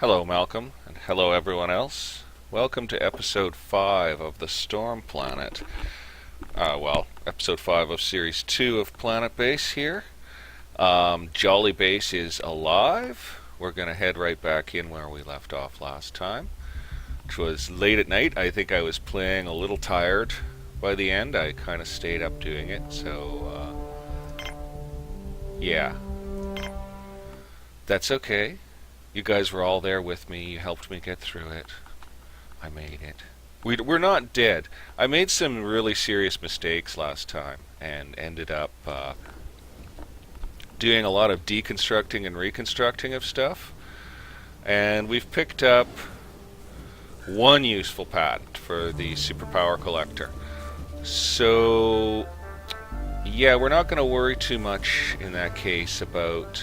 Hello, Malcolm, and hello, everyone else. Welcome to episode 5 of the Storm Planet. Episode 5 of series 2 of Planetbase here. Jolly Base is alive. We're going to head right back in where we left off last time, which was late at night. I think I was playing a little tired by the end. I kind of stayed up doing it, so yeah. That's okay. You guys were all there with me. You helped me get through it. I made it. We're not dead. I made some really serious mistakes last time and ended up doing a lot of deconstructing and reconstructing of stuff. And we've picked up one useful patent for the superpower collector. So, yeah, we're not going to worry too much in that case about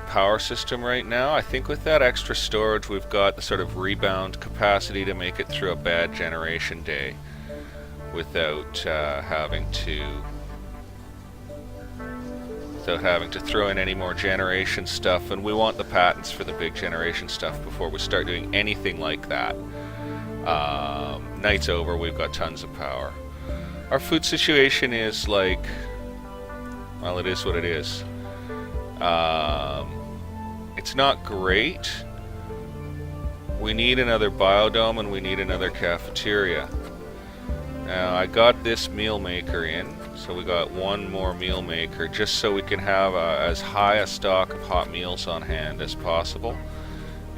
power system right now. I think with that extra storage we've got the sort of rebound capacity to make it through a bad generation day without having to throw in any more generation stuff, and we want the patents for the big generation stuff before we start doing anything like that. Night's over, we've got tons of power. Our food situation is like, well, it is what it is. It's not great. We need another biodome and we need another cafeteria. Now, I got this meal maker in, so we got one more meal maker just so we can have as high a stock of hot meals on hand as possible.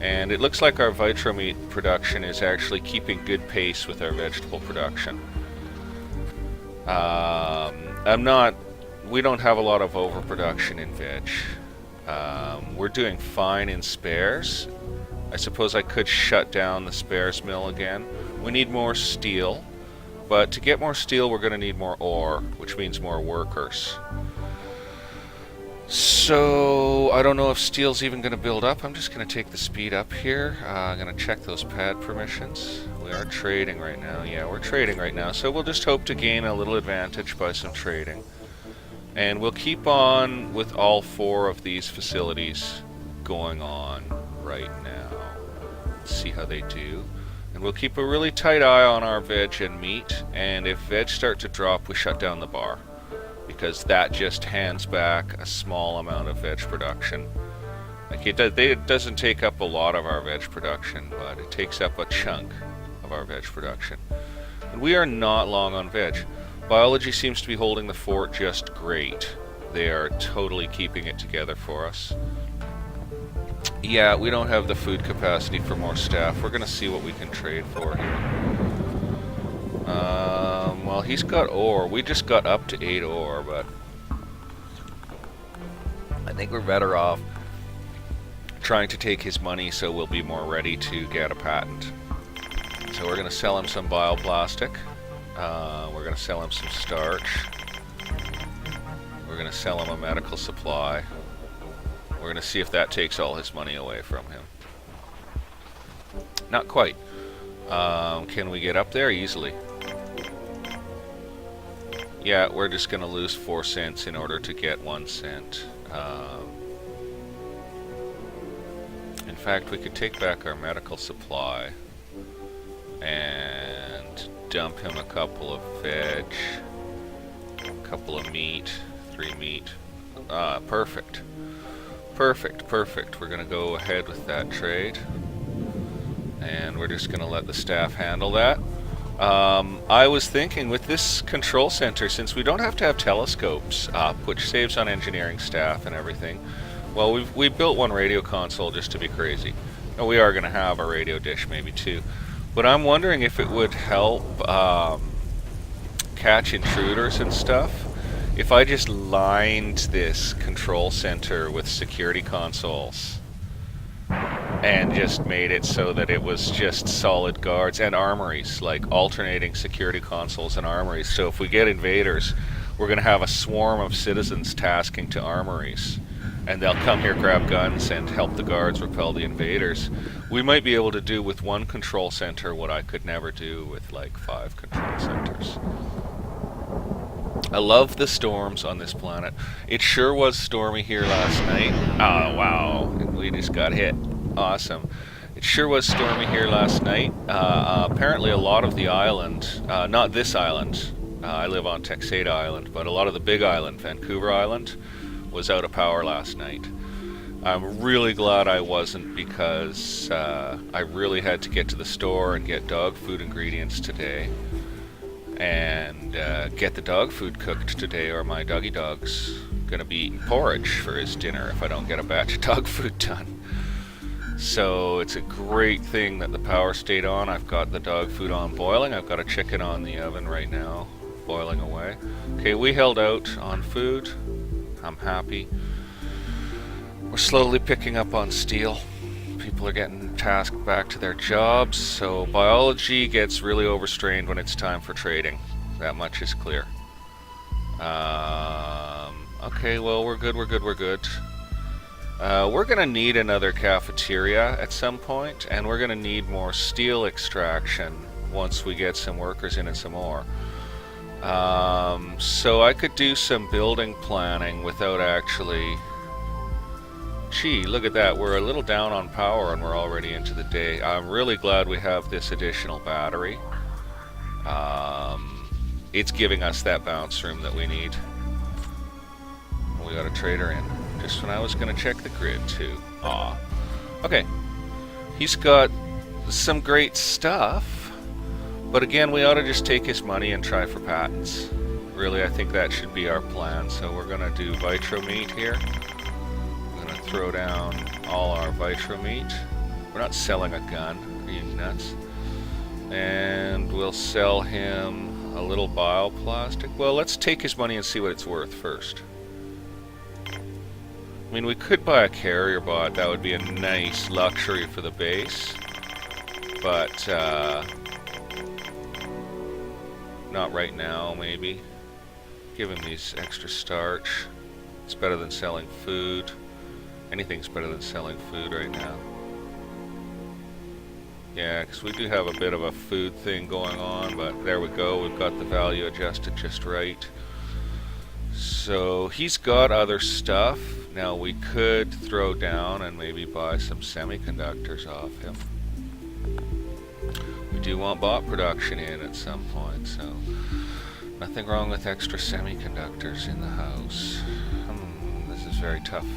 And it looks like our vitro meat production is actually keeping good pace with our vegetable production. We don't have a lot of overproduction in veg. We're doing fine in spares. I suppose I could shut down the spares mill again. We need more steel, but to get more steel we're going to need more ore, which means more workers. So I don't know if steel's even going to build up. I'm just going to take the speed up here. I'm going to check those pad permissions. We are trading right now. Yeah, we're trading right now, so we'll just hope to gain a little advantage by some trading. And we'll keep on with all 4 of these facilities going on right now. See how they do. And we'll keep a really tight eye on our veg and meat. And if veg start to drop, we shut down the bar, because that just hands back a small amount of veg production. Like it doesn't take up a lot of our veg production, but it takes up a chunk of our veg production. And we are not long on veg. Biology seems to be holding the fort just great. They are totally keeping it together for us. Yeah, we don't have the food capacity for more staff. We're going to see what we can trade for here. Well, he's got ore. We just got up to 8 ore, but I think we're better off trying to take his money so we'll be more ready to get a patent. So we're going to sell him some bioplastic. We're going to sell him some starch. We're going to sell him a medical supply. We're going to see if that takes all his money away from him. Not quite. Can we get up there? Easily. Yeah, we're just going to lose 4 cents in order to get 1 cent. In fact, we could take back our medical supply and dump him a couple of veg, a couple of meat, 3 meat. Perfect. Perfect. We're going to go ahead with that trade. And we're just going to let the staff handle that. I was thinking with this control center, since we don't have to have telescopes up, which saves on engineering staff and everything, well, we built one radio console just to be crazy. Now, we are going to have a radio dish, maybe 2. But I'm wondering if it would help catch intruders and stuff if I just lined this control center with security consoles and just made it so that it was just solid guards and armories, like alternating security consoles and armories. So if we get invaders, we're going to have a swarm of citizens tasking to armories, and they'll come here, grab guns, and help the guards repel the invaders. We might be able to do with one control center what I could never do with like 5 control centers. I love the storms on this planet. It sure was stormy here last night. Oh, wow. we just got hit. Awesome. It sure was stormy here last night. Apparently a lot of the island, not this island, I live on Texada Island, but a lot of the big island, Vancouver Island, was out of power last night. I'm really glad I wasn't, because I really had to get to the store and get dog food ingredients today. And get the dog food cooked today, or my doggy dog's gonna be eating porridge for his dinner if I don't get a batch of dog food done. So it's a great thing that the power stayed on. I've got the dog food on boiling. I've got a chicken on the oven right now, boiling away. Okay, we held out on food. I'm happy. We're slowly picking up on steel. People are getting tasked back to their jobs, so biology gets really overstrained when it's time for trading. That much is clear. Okay, well, we're good. We're gonna need another cafeteria at some point, and we're gonna need more steel extraction once we get some workers in and some more. So I could do some building planning without actually... Gee, look at that, we're a little down on power and we're already into the day. I'm really glad we have this additional battery. It's giving us that bounce room that we need. We got a trader in. Just when I was going to check the grid too. Aw. Okay. He's got some great stuff, but again, we ought to just take his money and try for patents. Really, I think that should be our plan. So we're going to do vitro meat here. We're going to throw down all our vitro meat. We're not selling a gun. Are you nuts? And we'll sell him a little bioplastic. Well, let's take his money and see what it's worth first. I mean, we could buy a carrier bot. That would be a nice luxury for the base. But, not right now, maybe. Give him these extra starch. It's better than selling food. Anything's better than selling food right now. Yeah, because we do have a bit of a food thing going on, but there we go. We've got the value adjusted just right. So, he's got other stuff. Now we could throw down and maybe buy some semiconductors off him. We do want bot production in at some point, so nothing wrong with extra semiconductors in the house. This is very tough.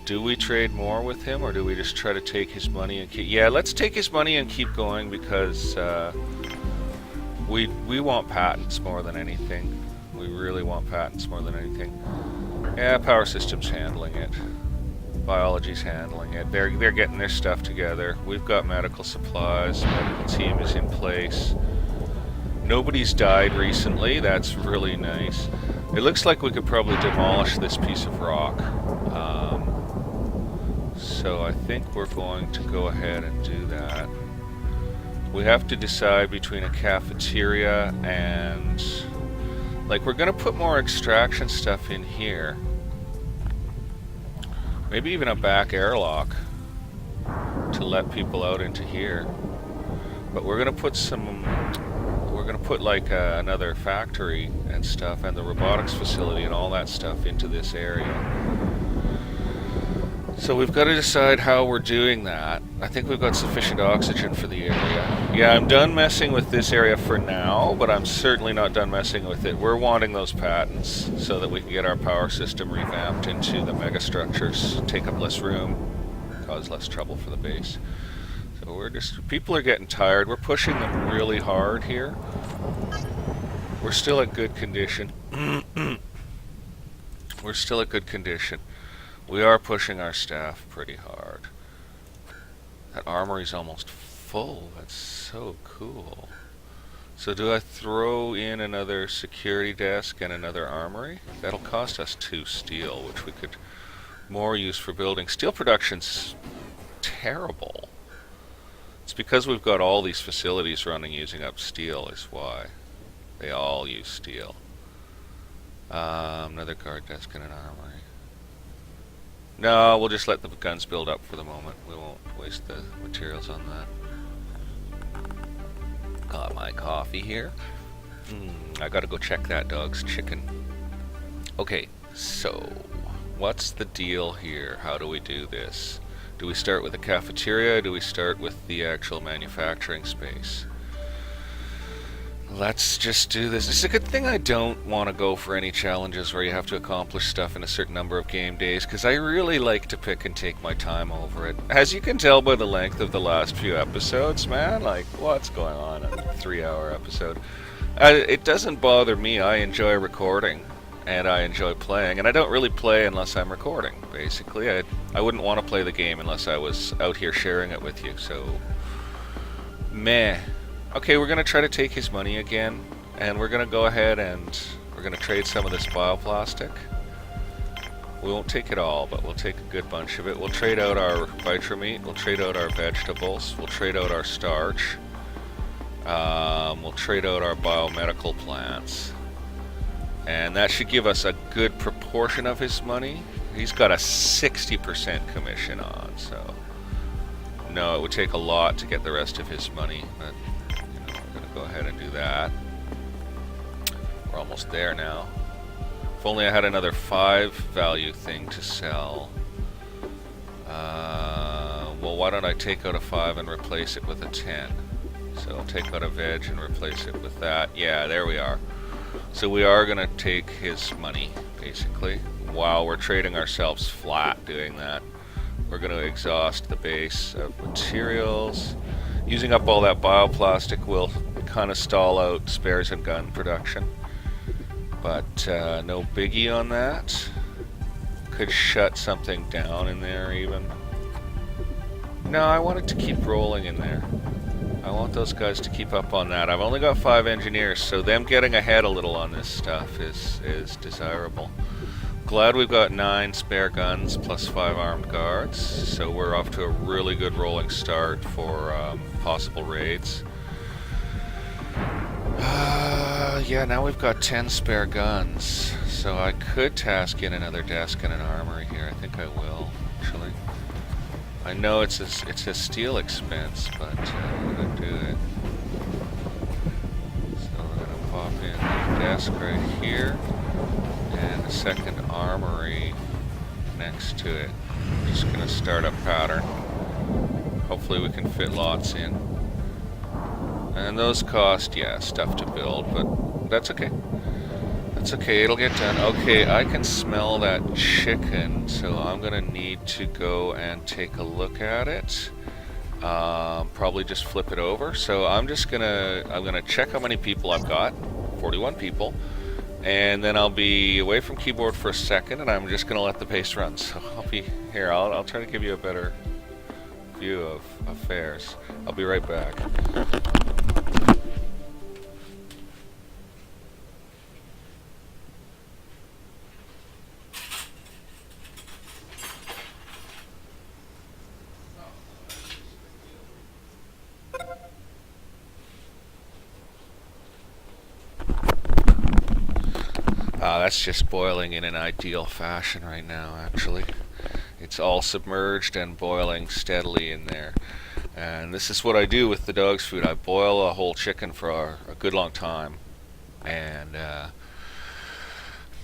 Do we trade more with him, or do we just try to take his money and keep... Yeah, let's take his money and keep going, because we want patents more than anything. We really want patents more than anything. Yeah, power system's handling it. Biology's handling it. They're getting their stuff together. We've got medical supplies. Medical team is in place. Nobody's died recently. That's really nice. It looks like we could probably demolish this piece of rock. So I think we're going to go ahead and do that. We have to decide between a cafeteria and... Like, we're going to put more extraction stuff in here. Maybe even a back airlock to let people out into here. But we're going to put some... We're going to put, like, another factory and stuff, and the robotics facility and all that stuff into this area. So we've got to decide how we're doing that. I think we've got sufficient oxygen for the area. Yeah, I'm done messing with this area for now, but I'm certainly not done messing with it. We're wanting those patents so that we can get our power system revamped into the megastructures, take up less room, cause less trouble for the base. So we're just... People are getting tired. We're pushing them really hard here. We're still at good condition. We're still at good condition. We are pushing our staff pretty hard. That armory's almost full. That's so cool. So do I throw in another security desk and another armory? That'll cost us 2 steel, which we could more use for building. Steel production's terrible. It's because we've got all these facilities running using up steel is why. They all use steel. Another guard desk and an armory. No, we'll just let the guns build up for the moment. We won't waste the materials on that. Got my coffee here. I gotta go check that dog's chicken. Okay, so what's the deal here? How do we do this? Do we start with a cafeteria? Do we start with the actual manufacturing space? Let's just do this. It's a good thing I don't want to go for any challenges where you have to accomplish stuff in a certain number of game days, because I really like to pick and take my time over it. As you can tell by the length of the last few episodes, man, like, what's going on in a 3-hour episode? It doesn't bother me. I enjoy recording, and I enjoy playing, and I don't really play unless I'm recording, basically. I wouldn't want to play the game unless I was out here sharing it with you, so... meh. Okay, we're going to try to take his money again, and we're going to go ahead and we're going to trade some of this bioplastic. We won't take it all, but we'll take a good bunch of it. We'll trade out our Vitrameat, we'll trade out our vegetables, we'll trade out our starch, we'll trade out our biomedical plants. And that should give us a good proportion of his money. He's got a 60% commission on, so... no, it would take a lot to get the rest of his money, but... go ahead and do that. We're almost there now. If only I had another 5 value thing to sell. Well, why don't I take out a 5 and replace it with a 10? So I'll take out a veg and replace it with that. Yeah, there we are. So we are going to take his money, basically. While we're trading ourselves flat doing that. We're going to exhaust the base of materials. Using up all that bioplastic will kind of stall out spares and gun production, but no biggie on that. Could shut something down in there even. No, I want it to keep rolling in there. I want those guys to keep up on that. I've only got 5 engineers, so them getting ahead a little on this stuff is desirable. Glad we've got 9 spare guns plus 5 armed guards, so we're off to a really good rolling start for possible raids. Yeah, now we've got 10 spare guns, so I could task in another desk and an armory here. I think I will, actually. I know it's a steel expense, but I'm gonna do it. So we're gonna pop in a desk right here, and a second armory next to it. I'm just gonna start a pattern. Hopefully we can fit lots in. And those cost, yeah, stuff to build, but that's okay. That's okay, it'll get done. Okay, I can smell that chicken, so I'm gonna need to go and take a look at it. Probably just flip it over. So I'm gonna check how many people I've got. 41 people. And then I'll be away from keyboard for a second, and I'm just gonna let the pace run. So I'll be here. I'll try to give you a better view of affairs. I'll be right back. That's just boiling in an ideal fashion right now, actually. It's all submerged and boiling steadily in there. And this is what I do with the dog's food. I boil a whole chicken for a good long time. And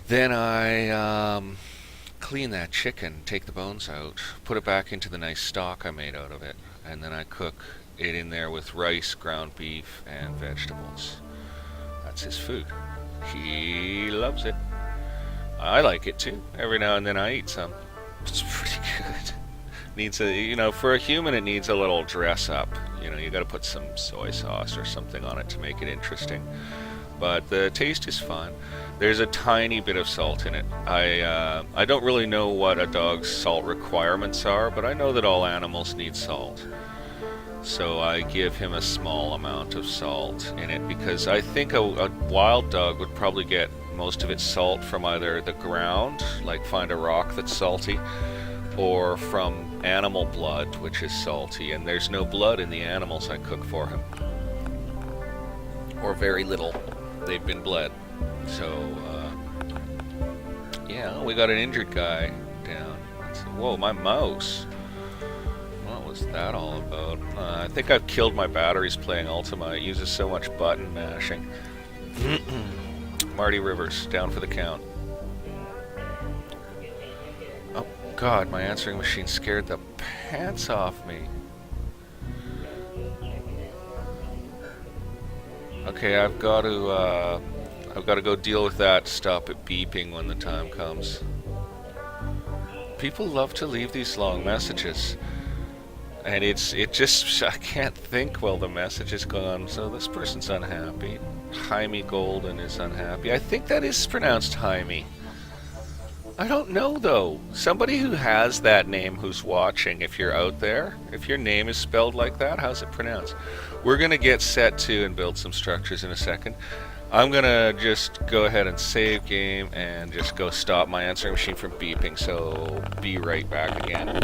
then I clean that chicken, take the bones out, put it back into the nice stock I made out of it. And then I cook it in there with rice, ground beef, and vegetables. That's his food. He loves it. I like it too. Every now and then I eat some. It's pretty good. Needs for a human it needs a little dress up. You gotta put some soy sauce or something on it to make it interesting. But the taste is fine. There's a tiny bit of salt in it. I don't really know what a dog's salt requirements are, but I know that all animals need salt. So I give him a small amount of salt in it because I think a wild dog would probably get most of its salt from either the ground, like find a rock that's salty, or from animal blood, which is salty, and there's no blood in the animals I cook for him. Or very little. They've been bled. So, yeah, we got an injured guy down. Whoa, my mouse. What was that all about? I think I've killed my batteries playing Ultima. It uses so much button mashing. Marty Rivers, down for the count. Oh, God, my answering machine scared the pants off me. Okay, I've got to go deal with that. Stop it beeping when the time comes. People love to leave these long messages, and I can't think while the message is gone. So this person's unhappy. Jaime Golden is unhappy. I think that is pronounced Jaime. I don't know though. Somebody who has that name who's watching, if you're out there, if your name is spelled like that, how's it pronounced? We're gonna get set to and build some structures in a second. I'm gonna just go ahead and save game and just go stop my answering machine from beeping, so be right back again.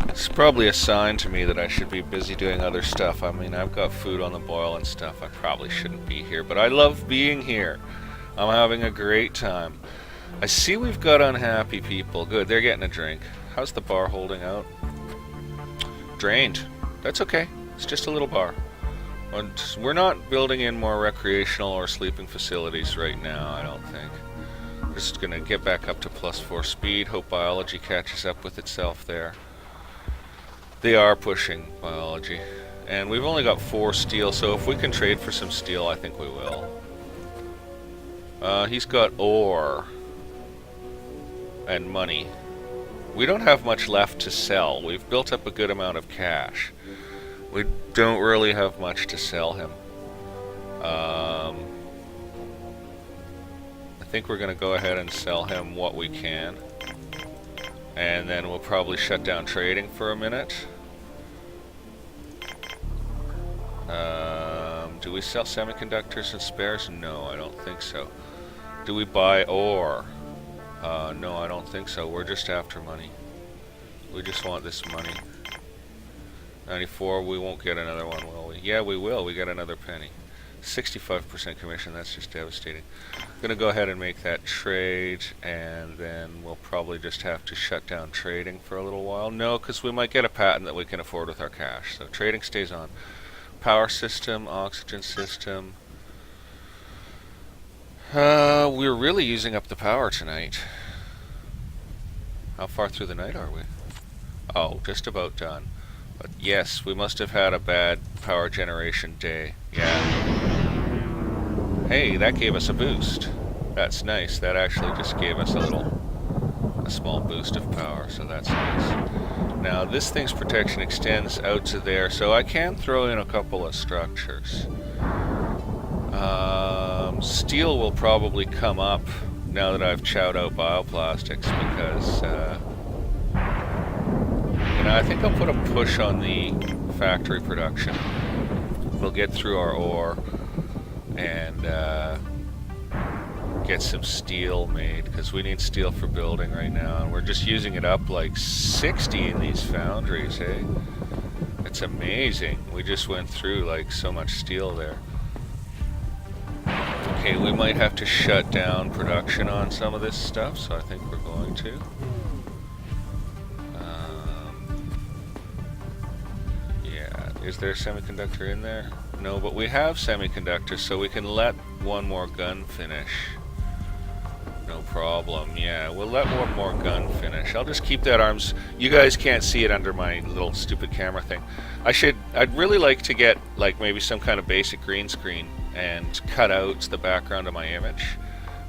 It's probably a sign to me that I should be busy doing other stuff. I mean, I've got food on the boil and stuff. I probably shouldn't be here, but I love being here. I'm having a great time. I see we've got unhappy people. Good, they're getting a drink. How's the bar holding out? Drained. That's okay. It's just a little bar. And we're not building in more recreational or sleeping facilities right now, I don't think. We're just going to get back up to +4 speed. Hope biology catches up with itself there. They are pushing biology. And we've only got 4 steel, so if we can trade for some steel, I think we will. He's got ore and money. We don't have much left to sell. We've built up a good amount of cash. We don't really have much to sell him. I think we're going to go ahead and sell him what we can. And then we'll probably shut down trading for a minute. Do we sell semiconductors and spares? No, I don't think so. Do we buy ore? No, I don't think so. We're just after money. We just want this money. 94, we won't get another one, will we? Yeah, we will. We get another penny. 65% commission, that's just devastating. I'm going to go ahead and make that trade, and then we'll probably just have to shut down trading for a little while. No, because we might get a patent that we can afford with our cash. So trading stays on. Power system, oxygen system. We're really using up the power tonight. How far through the night are we? Oh, just about done. But yes, we must have had a bad power generation day. Yeah. Hey, that gave us a boost. That's nice. That actually just gave us a small boost of power, so that's nice. Now, this thing's protection extends out to there, so I can throw in a couple of structures. Steel will probably come up now that I've chowed out bioplastics, because I think I'll put a push on the factory production. We'll get through our ore and get some steel made, because we need steel for building right now, and we're just using it up like 60 in these foundries, hey? It's amazing. We just went through like so much steel there. Okay, we might have to shut down production on some of this stuff, so I think we're going to. Yeah, is there a semiconductor in there? No, but we have semiconductors, so we can let one more gun finish. No problem. Yeah, we'll let one more gun finish. I'll just keep that arms. You guys can't see it under my little stupid camera thing. I'd really like to get like maybe some kind of basic green screen and cut out the background of my image.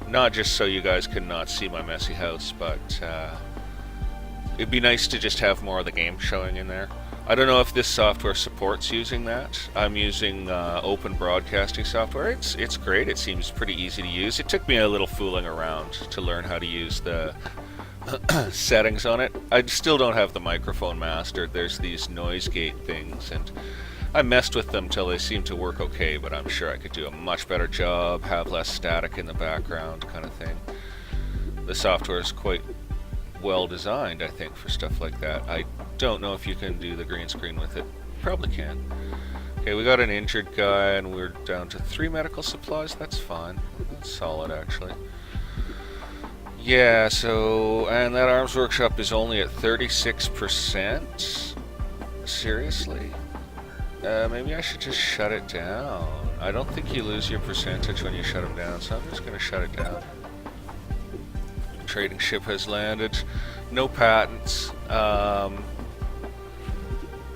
Not just so you guys can not see my messy house, but it'd be nice to just have more of the game showing in there. I don't know if this software supports using that. I'm using open broadcasting software. It's great. It seems pretty easy to use. It took me a little fooling around to learn how to use the settings on it. I still don't have the microphone mastered. There's these noise gate things, and I messed with them till they seem to work okay, but I'm sure I could do a much better job, have less static in the background kind of thing. The software is quite well designed, I think, for stuff like that. I don't know if you can do the green screen with it. Probably can. Okay, we got an injured guy, and we're down to 3 medical supplies. That's fine. That's solid, actually. Yeah, so, and that arms workshop is only at 36%. Seriously? Maybe I should just shut it down. I don't think you lose your percentage when you shut them down, so I'm just going to shut it down. Trading ship has landed. No patents.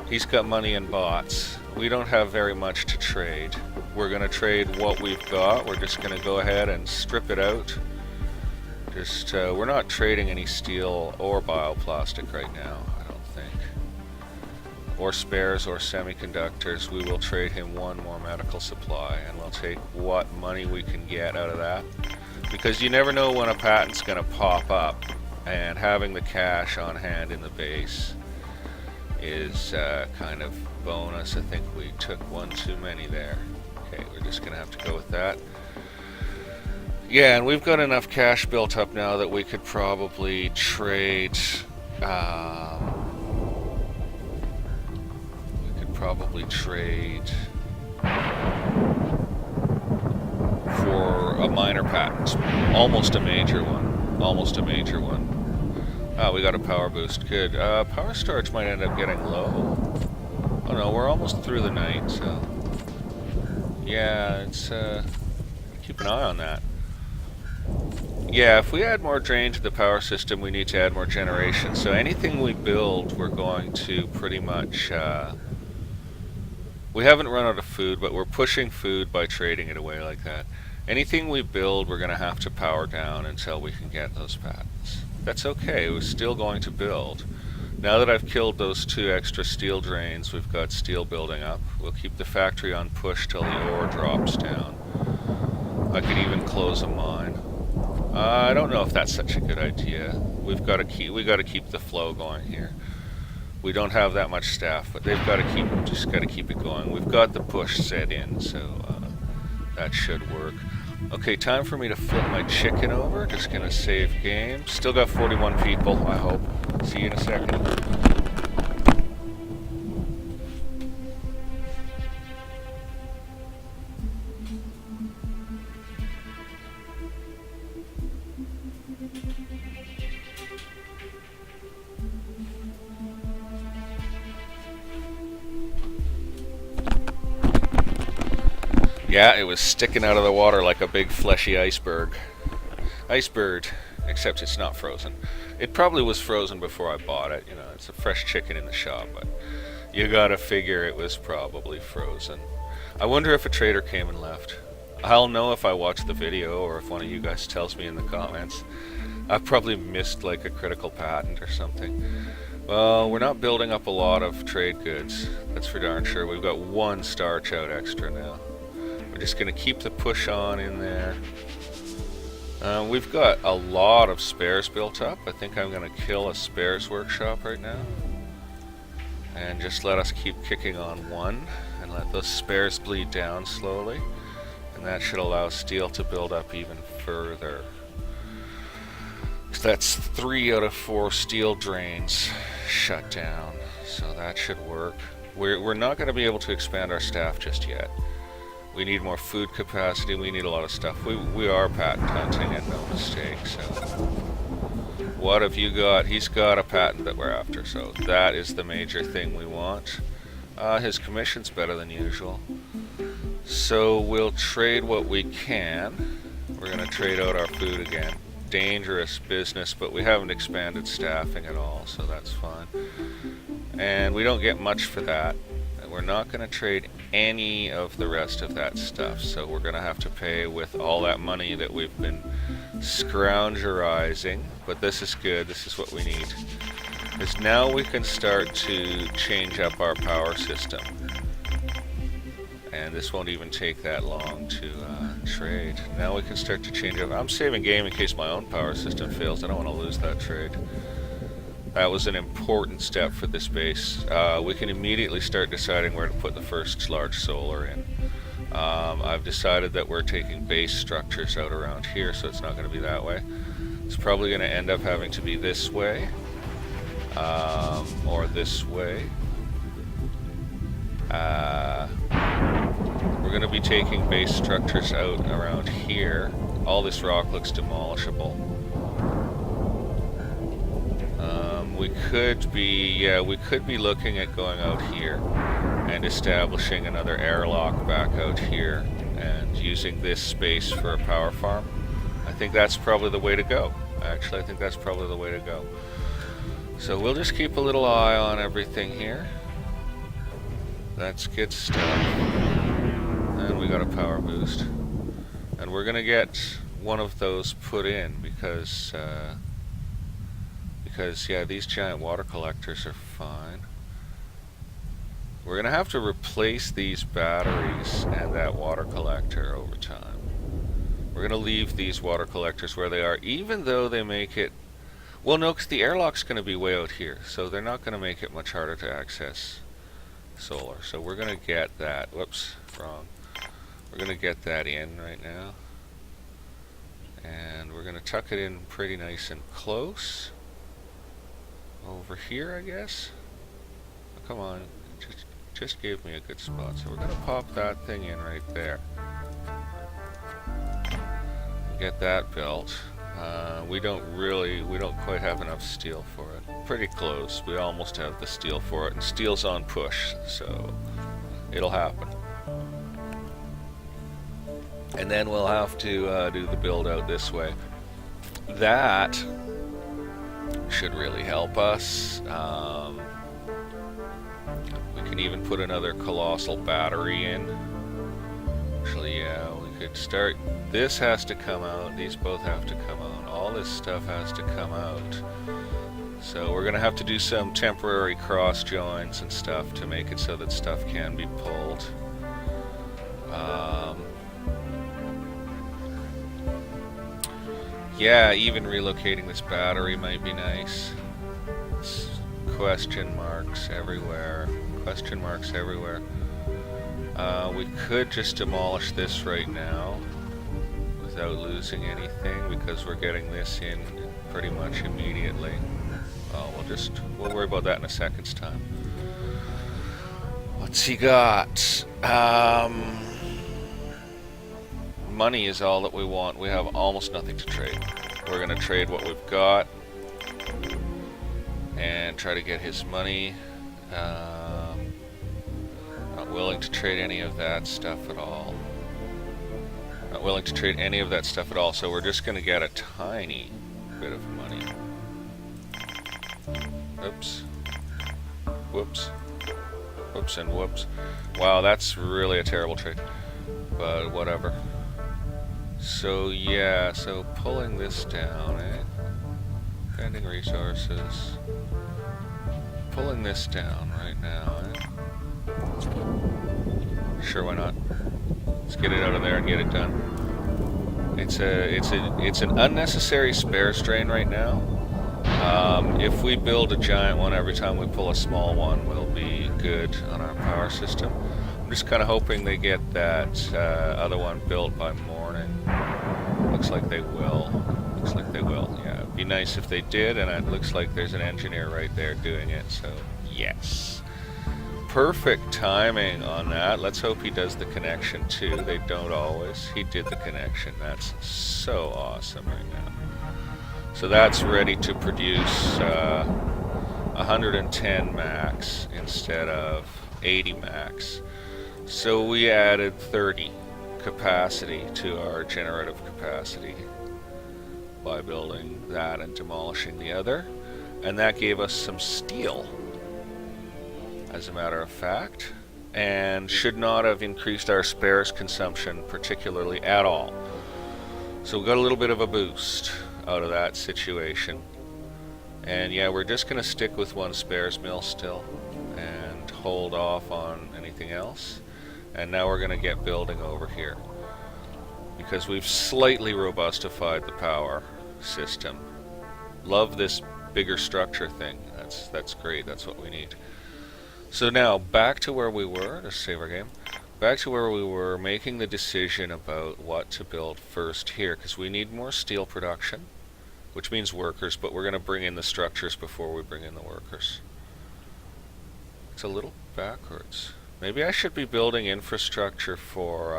He's got money in bots. We don't have very much to trade. We're going to trade what we've got. We're just going to go ahead and strip it out. Just, we're not trading any steel or bioplastic right now, I don't think. Or spares or semiconductors. We will trade him one more medical supply, and we'll take what money we can get out of that. Because you never know when a patent's going to pop up, and having the cash on hand in the base is kind of bonus. I think we took one too many there. Okay, we're just going to have to go with that. Yeah, and we've got enough cash built up now that we could probably trade. We could probably trade for a minor patent, almost a major one, almost a major one. Oh, we got a power boost. Good. Power storage might end up getting low. Oh no, we're almost through the night, so yeah, it's keep an eye on that. Yeah, if we add more drain to the power system, we need to add more generation. So anything we build, we're going to pretty much... we haven't run out of food, but we're pushing food by trading it away like that. Anything we build, we're going to have to power down until we can get those patents. That's okay, we're still going to build. Now that I've killed those 2 extra steel drains, we've got steel building up. We'll keep the factory on push till the ore drops down. I could even close a mine. I don't know if that's such a good idea. We got to keep the flow going here. We don't have that much staff, but they've got to just got to keep it going. We've got the push set in, so that should work. Okay, time for me to flip my chicken over. Just gonna save game. Still got 41 people, I hope. See you in a second. Yeah, it was sticking out of the water like a big fleshy iceberg. Iceberg, except it's not frozen. It probably was frozen before I bought it. You know, it's a fresh chicken in the shop, but you gotta figure it was probably frozen. I wonder if a trader came and left. I'll know if I watch the video or if one of you guys tells me in the comments. I've probably missed like a critical patent or something. Well, we're not building up a lot of trade goods. That's for darn sure. We've got 1 starch out extra now. We're just going to keep the push on in there. We've got a lot of spares built up. I think I'm going to kill a spares workshop right now. And just let us keep kicking on 1 and let those spares bleed down slowly. And that should allow steel to build up even further. So that's 3 out of 4 steel drains shut down. So that should work. We're not going to be able to expand our staff just yet. We need more food capacity, we need a lot of stuff. We are patent hunting and no mistake, so... What have you got? He's got a patent that we're after, so that is the major thing we want. His commission's better than usual. So we'll trade what we can. We're gonna trade out our food again. Dangerous business, but we haven't expanded staffing at all, so that's fine. And we don't get much for that. We're not going to trade any of the rest of that stuff, so we're going to have to pay with all that money that we've been scroungerizing, but this is good, this is what we need. Because now we can start to change up our power system. And this won't even take that long to trade. Now we can start to change up. I'm saving game in case my own power system fails. I don't want to lose that trade. That was an important step for this base. We can immediately start deciding where to put the first large solar in. I've decided that we're taking base structures out around here, so it's not going to be that way. It's probably going to end up having to be this way, or this way. We're going to be taking base structures out around here. All this rock looks demolishable. we could be looking at going out here and establishing another airlock back out here and using this space for a power farm. I think that's probably the way to go. Actually, I think that's probably the way to go. So we'll just keep a little eye on everything here. That's good stuff. And we got a power boost. And we're gonna get one of those put in because yeah, these giant water collectors are fine. We're gonna have to replace these batteries and that water collector over time. We're gonna leave these water collectors where they are, even though they make it, well, no, because the airlock's gonna be way out here, so they're not gonna make it much harder to access solar. So we're gonna get that, whoops, wrong. We're gonna get that in right now. And we're gonna tuck it in pretty nice and close. Over here, I guess? Oh, come on, just gave me a good spot. So we're gonna pop that thing in right there. Get that built. We don't quite have enough steel for it. Pretty close. We almost have the steel for it, and steel's on push, so it'll happen. And then we'll have to do the build out this way. That should really help us. We can even put another colossal battery in. Actually, yeah, we could start. This has to come out. These both have to come out. All this stuff has to come out. So we're going to have to do some temporary cross joins and stuff to make it so that stuff can be pulled. Yeah, even relocating this battery might be nice. It's question marks everywhere. Question marks everywhere. We could just demolish this right now without losing anything because we're getting this in pretty much immediately. Oh, we'll worry about that in a second's time. What's he got? Money is all that we want. We have almost nothing to trade. We're gonna trade what we've got and try to get his money. Not willing to trade any of that stuff at all. Not willing to trade any of that stuff at all, so we're just gonna get a tiny bit of money. Oops. Whoops. Whoops and whoops. Wow, that's really a terrible trade. But whatever. So yeah, so pulling this down, Spending resources. Pulling this down right now, Sure, why not? Let's get it out of there and get it done. It's an unnecessary spare strain right now. If we build a giant one every time we pull a small one, we'll be good on our power system. I'm just kind of hoping they get that other one built by morning. Looks like they will. Looks like they will. Yeah, it'd be nice if they did, and it looks like there's an engineer right there doing it, so yes. Perfect timing on that. Let's hope he does the connection too. They don't always. He did the connection. That's so awesome right now. So that's ready to produce 110 max instead of 80 max. So we added 30 capacity to our generative capacity by building that and demolishing the other. And that gave us some steel, as a matter of fact, and should not have increased our spares consumption particularly at all. So we got a little bit of a boost out of that situation. And yeah, we're just going to stick with one spares mill still and hold off on anything else. And now we're going to get building over here because we've slightly robustified the power system. Love this bigger structure thing. That's great. That's what we need. So now back to where we were. Let's save our game. Back to where we were, making the decision about what to build first here, because we need more steel production, which means workers, but we're going to bring in the structures before we bring in the workers. It's a little backwards. Maybe I should be building infrastructure for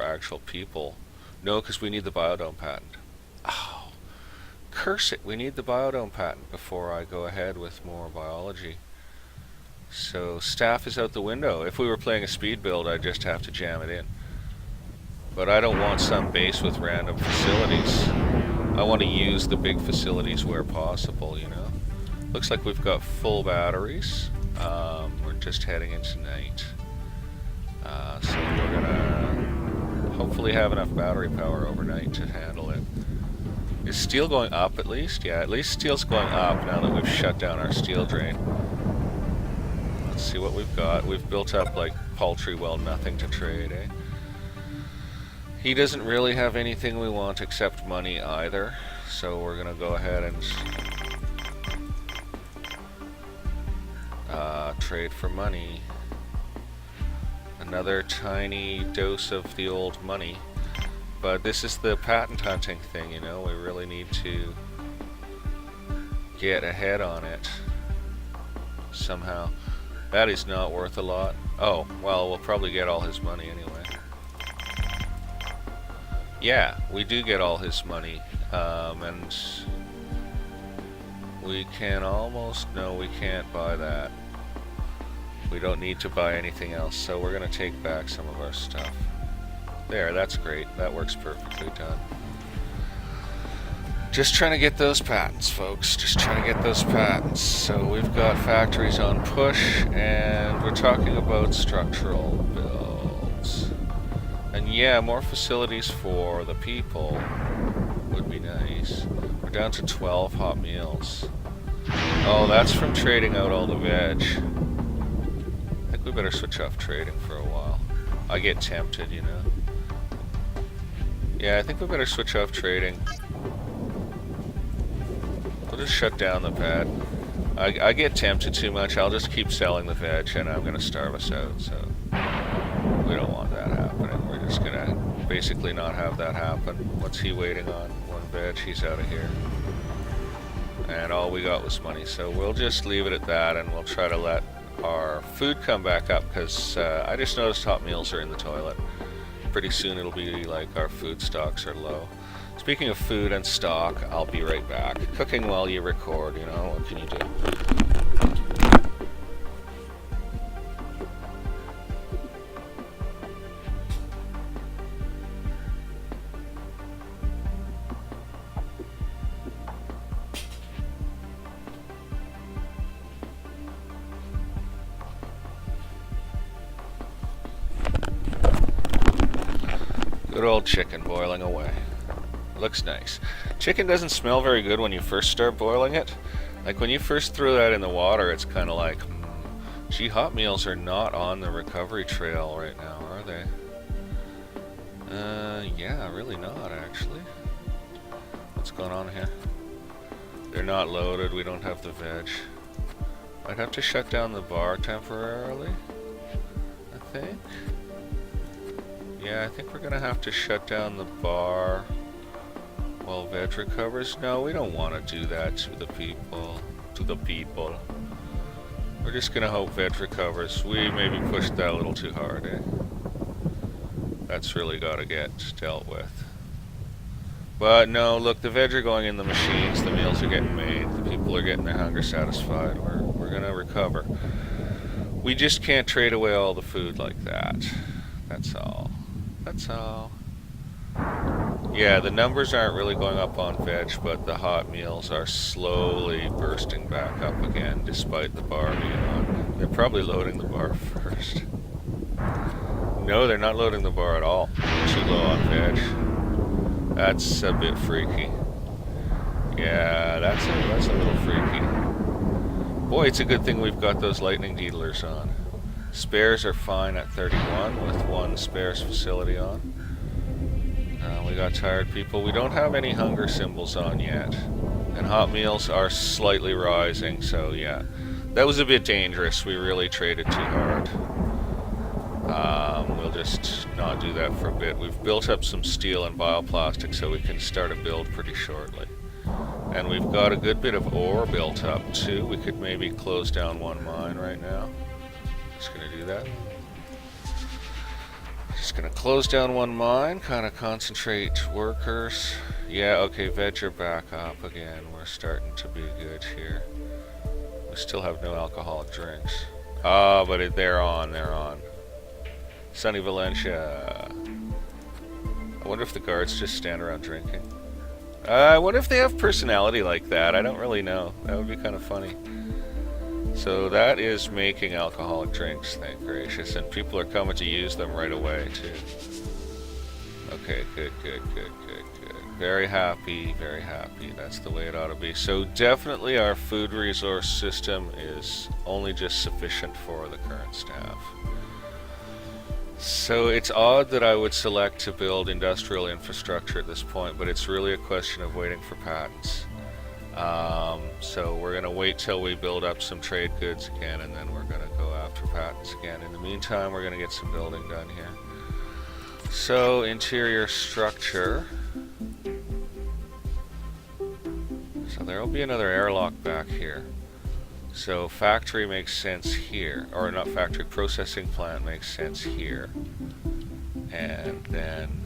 actual people. No, because we need the biodome patent. Oh, curse it. We need the biodome patent before I go ahead with more biology. So staff is out the window. If we were playing a speed build, I'd just have to jam it in. But I don't want some base with random facilities. I want to use the big facilities where possible, you know. Looks like we've got full batteries. We're just heading into night. So we're gonna hopefully have enough battery power overnight to handle it. Is steel going up at least? Yeah, at least steel's going up now that we've shut down our steel drain. Let's see what we've got. We've built up like paltry well nothing to trade, eh? He doesn't really have anything we want except money either, so we're gonna go ahead and trade for money. Another tiny dose of the old money. But this is the patent hunting thing, you know, we really need to get ahead on it somehow. That is not worth a lot. Oh, well, we'll probably get all his money anyway. Yeah, we do get all his money, and we can almost, no, we can't buy that. We don't need to buy anything else, so we're going to take back some of our stuff. There, that's great. That works perfectly done. Just trying to get those patents, folks. Just trying to get those patents. So we've got factories on push, and we're talking about structural builds. And yeah, more facilities for the people would be nice. We're down to 12 hot meals. Oh, that's from trading out all the veg. I think we better switch off trading for a while. I get tempted, you know. Yeah, I think we better switch off trading. We'll just shut down the pad. I get tempted too much. I'll just keep selling the veg and I'm going to starve us out, so we don't want that happening. We're just going to basically not have that happen. What's he waiting on? One veg, he's out of here. And all we got was money, so we'll just leave it at that and we'll try to let our food come back up, because I just noticed hot meals are in the toilet. Pretty soon it'll be like our food stocks are low. Speaking of food and stock, I'll be right back. Cooking while you record, you know, what can you do? Good old chicken boiling away. Looks nice. Chicken doesn't smell very good when you first start boiling it. Like when you first throw that in the water, it's kind of like, gee, hot meals are not on the recovery trail right now, are they? Yeah, really not actually. What's going on here? They're not loaded, we don't have the veg. I'd have to shut down the bar temporarily, I think. Yeah, I think we're gonna have to shut down the bar while veg recovers. No, we don't want to do that to the people. We're just gonna hope veg recovers. We maybe pushed that a little too hard, eh? That's really gotta get dealt with. But no, look, the veg are going in the machines, the meals are getting made, the people are getting their hunger satisfied. We're gonna recover. We just can't trade away all the food like that. That's all. That's all. Yeah, the numbers aren't really going up on veg, but the hot meals are slowly bursting back up again, despite the bar being on. They're probably loading the bar first. No, they're not loading the bar at all. Too low on veg. That's a bit freaky. Yeah, that's a little freaky. Boy, it's a good thing we've got those lightning dealers on. Spares are fine at 31 with one spares facility on. We got tired people. We don't have any hunger symbols on yet. And hot meals are slightly rising, so yeah. That was a bit dangerous. We really traded too hard. We'll just not do that for a bit. We've built up some steel and bioplastic so we can start a build pretty shortly. And we've got a good bit of ore built up too. We could maybe close down one mine right now. Just gonna do that. Just gonna close down one mine, kind of concentrate workers. Yeah, okay, veg are back up again. We're starting to be good here. We still have no alcoholic drinks. Ah, but they're on, they're on. Sunny Valencia. I wonder if the guards just stand around drinking. I wonder if they have personality like that. I don't really know. That would be kind of funny. So that is making alcoholic drinks, thank gracious. And people are coming to use them right away, too. Okay, good, good, good, good, good. Very happy, very happy. That's the way it ought to be. So definitely our food resource system is only just sufficient for the current staff. So it's odd that I would select to build industrial infrastructure at this point, but it's really a question of waiting for patents. So we're going to wait till we build up some trade goods again, and then we're going to go after patents again. In the meantime, we're going to get some building done here. So, interior structure. So there will be another airlock back here. So factory makes sense here. Or not factory, processing plant makes sense here. And then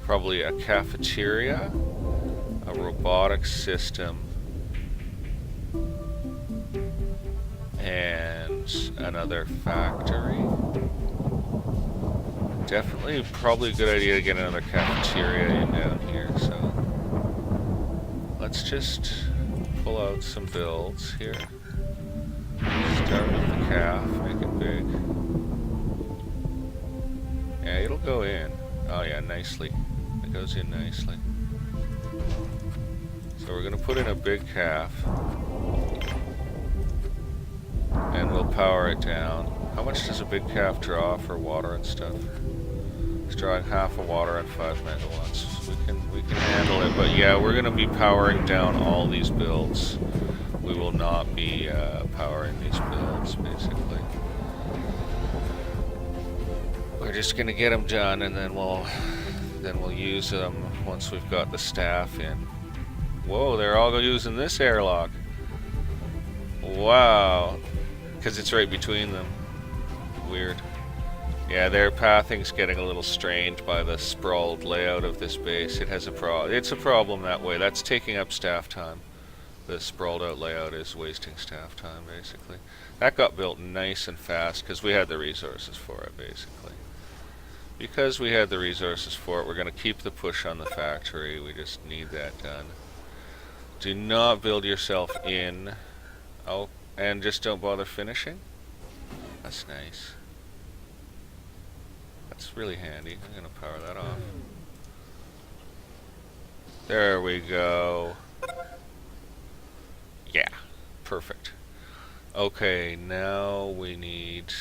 probably a cafeteria, a robotics system, and another factory. Definitely probably a good idea to get another cafeteria in down here, so let's just pull out some builds here. Start with the calf, make it big. Yeah, it'll go in. Oh yeah, nicely. It goes in nicely. So we're gonna put in a big calf. And we'll power it down. How much does a big calf draw for water and stuff? It's drawing half a water at 5 megawatts. We can handle it, but yeah, we're gonna be powering down all these builds. We will not be powering these builds, basically. We're just gonna get them done, and then we'll use them once we've got the staff in. Whoa, they're all using this airlock. Wow. Because it's right between them. Weird. Yeah, their pathing's getting a little strained by the sprawled layout of this base. It has it's a problem that way. That's taking up staff time. The sprawled out layout is wasting staff time, basically. That got built nice and fast because we had the resources for it, basically. Because we had the resources for it, we're going to keep the push on the factory. We just need that done. Do not build yourself in. Oh, and just don't bother finishing. That's nice. That's really handy. I'm going to power that off. There we go. Yeah, perfect. Okay, now we need...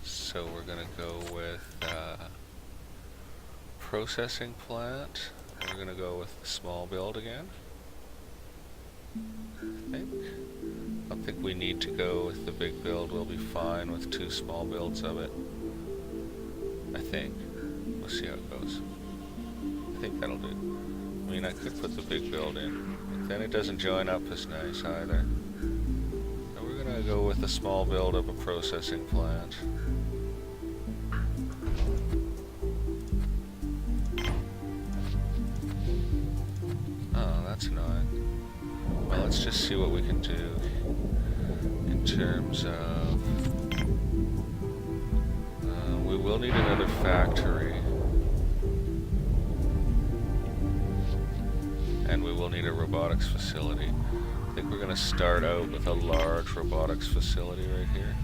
So we're going to go with processing plant. We're going to go with the small build again. I don't think we need to go with the big build. We'll be fine with 2 small builds of it. I think. We'll see how it goes. I think that'll do. I mean, I could put the big build in, but then it doesn't join up as nice either. So we're gonna go with a small build of a processing plant. Oh, that's annoying. Well, let's just see what we can do in terms of... we will need another factory. And we will need a robotics facility. I think we're going to start out with a large robotics facility right here.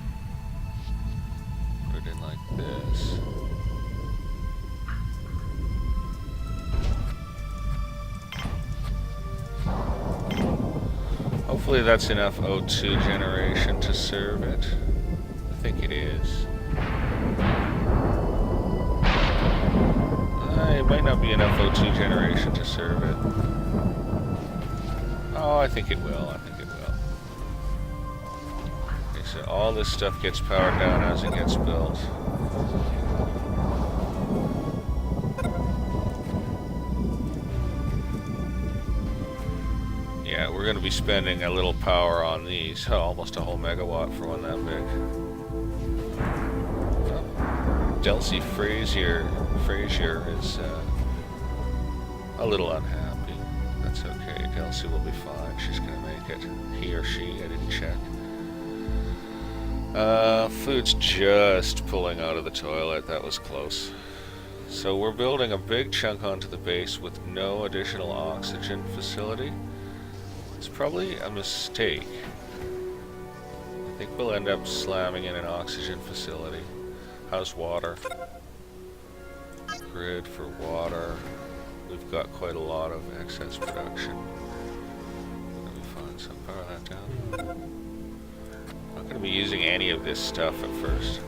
Put it in like this. Hopefully that's enough O2 generation to serve it. I think it is. It might not be enough O2 generation to serve it. Oh, I think it will. I think it will. Okay, so all this stuff gets powered down as it gets built. Yeah, we're going to be spending a little power on these. Oh, almost a whole megawatt for one that big. Oh. Delcy Frazier Frazier is a little unhappy. That's okay. Kelsey will be fine. She's gonna make it. He or she, I didn't check. Food's just pulling out of the toilet. That was close. So we're building a big chunk onto the base with no additional oxygen facility. It's probably a mistake. I think we'll end up slamming in an oxygen facility. How's water? Grid for water. We've got quite a lot of excess production. Let me find some. Power that down. Not going to be using any of this stuff at first.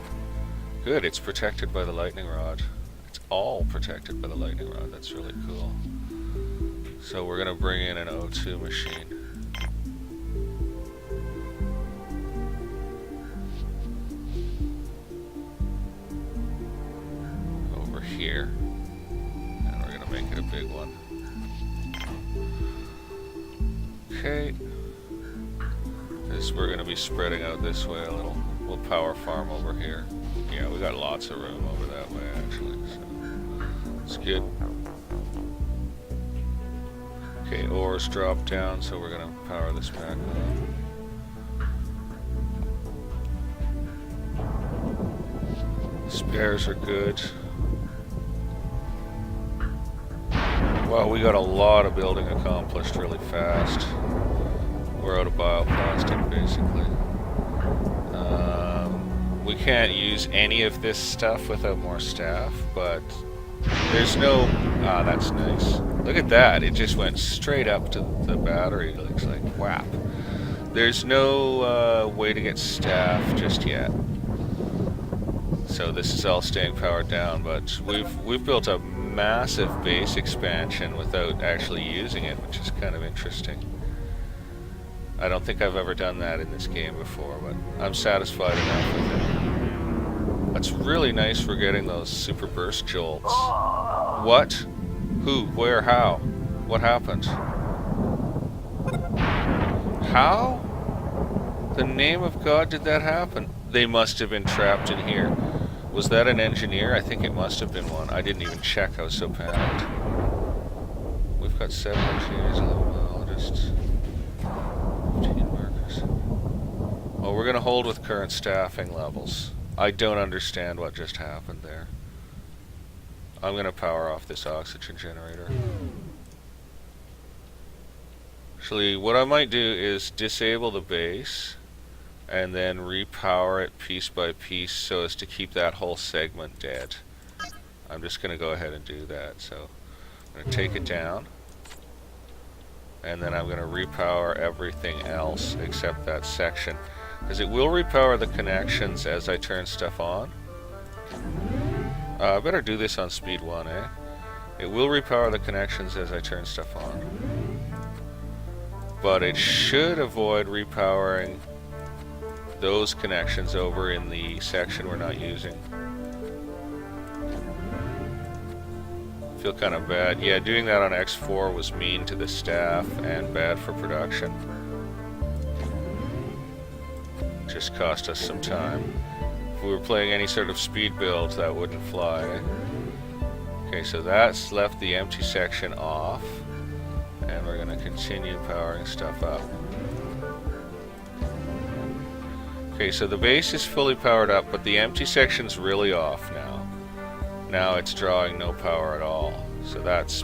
Good, it's protected by the lightning rod. It's all protected by the lightning rod. That's really cool. So we're going to bring in an O2 machine. Over here. And we're going to make it a big one. Okay. We're going to be spreading out this way a little. We'll power farm over here. Yeah, we got lots of room over that way actually, so it's good. Okay, ores drop down, so we're going to power this back up. Spares are good. Wow, we got a lot of building accomplished really fast. We're out of bioplastic, basically. We can't use any of this stuff without more staff, but there's no... Ah, that's nice. Look at that. It just went straight up to the battery. It looks like whap. There's no way to get staff just yet. So this is all staying powered down, but we've built a massive base expansion without actually using it, which is kind of interesting. I don't think I've ever done that in this game before, but I'm satisfied enough with it. That's really nice for getting those super burst jolts. What? Who? Where? How? What happened? How? The name of God did that happen? They must have been trapped in here. Was that an engineer? I think it must have been one. I didn't even check. I was so panicked. We've got 7 engineers, 11 biologists. 15 workers. Well, we're going to hold with current staffing levels. I don't understand what just happened there. I'm going to power off this oxygen generator. Actually, what I might do is disable the base and then repower it piece by piece so as to keep that whole segment dead. I'm just going to go ahead and do that. So I'm going to take it down. And then I'm going to repower everything else except that section. Because it will repower the connections as I turn stuff on. I better do this on speed 1, eh? It will repower the connections as I turn stuff on. But it should avoid repowering those connections over in the section we're not using. Feel kind of bad. Yeah, doing that on X4 was mean to the staff and bad for production. Just cost us some time. If we were playing any sort of speed build, that wouldn't fly. Okay, so that's left the empty section off. And we're going to continue powering stuff up. Okay, so the base is fully powered up, but the empty section's really off now. Now it's drawing no power at all. So that's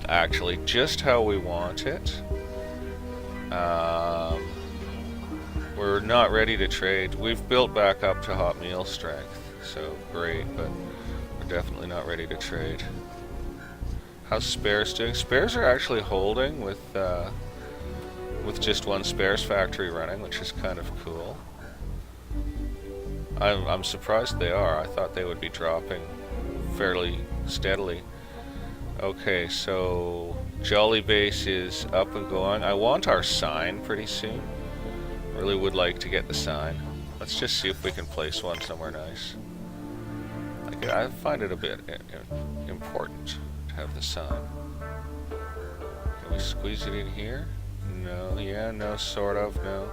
actually just how we want it. We're not ready to trade. We've built back up to hot meal strength, so great, but we're definitely not ready to trade. How's spares doing? Spares are actually holding with just one spares factory running, which is kind of cool. I'm surprised they are. I thought they would be dropping fairly steadily. Okay, so Jolly Base is up and going. I want our sign pretty soon. Really would like to get the sign. Let's just see if we can place one somewhere nice. I find it a bit important to have the sign. Can we squeeze it in here? No, yeah, no, sort of, no.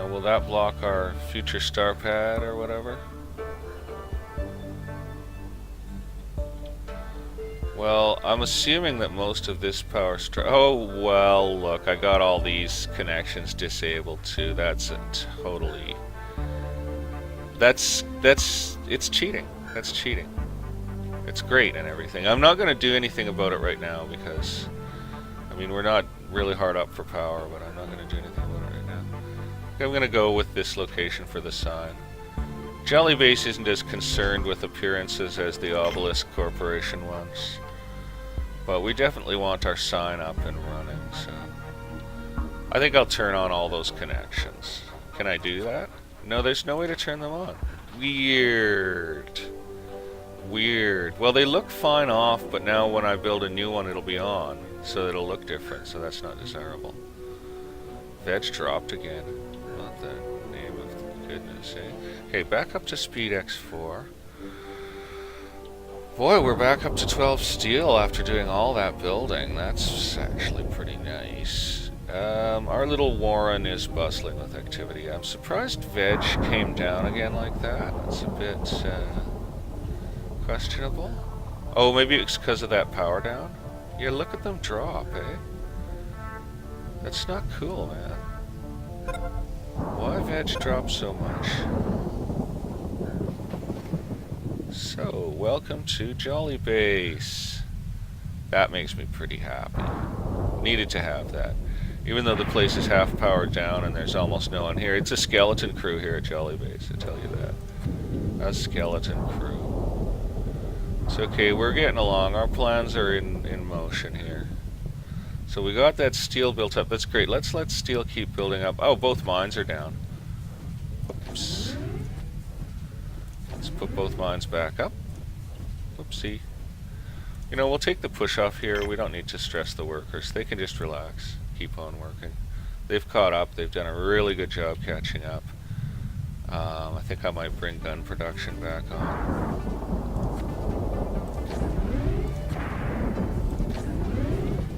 Will that block our future star pad or whatever? Well, I'm assuming that most of this power oh, well, look, I got all these connections disabled too. That's a totally... it's cheating. That's cheating. It's great and everything. I'm not going to do anything about it right now because, I mean, we're not really hard up for power, but I'm not going to do anything about it right now. I'm going to go with this location for the sign. Jolly Base isn't as concerned with appearances as the Obelisk Corporation was, but we definitely want our sign up and running, so I think I'll turn on all those connections. Can I do that? No, there's no way to turn them on. Weird. Weird. Well, they look fine off, but now when I build a new one, it'll be on, so it'll look different, so that's not desirable. Veg dropped again. What the name of goodness, eh? Okay, back up to speed X4. Boy, we're back up to 12 steel after doing all that building. That's actually pretty nice. Our little Warren is bustling with activity. I'm surprised Veg came down again like that. That's a bit questionable. Oh, maybe it's because of that power down? Yeah, look at them drop, eh? That's not cool, man. Why Veg drop so much? So, welcome to Jolly Base. That makes me pretty happy. Needed to have that. Even though the place is half powered down and there's almost no one here. It's a skeleton crew here at Jolly Base, I tell you that. A skeleton crew. It's okay, we're getting along. Our plans are in motion here. So we got that steel built up. That's great. Let's let steel keep building up. Oh, both mines are down. Oops. Let's put both mines back up. Oopsie. You know, we'll take the push off here. We don't need to stress the workers. They can just relax. Keep on working. They've caught up. They've done a really good job catching up. I think I might bring gun production back on.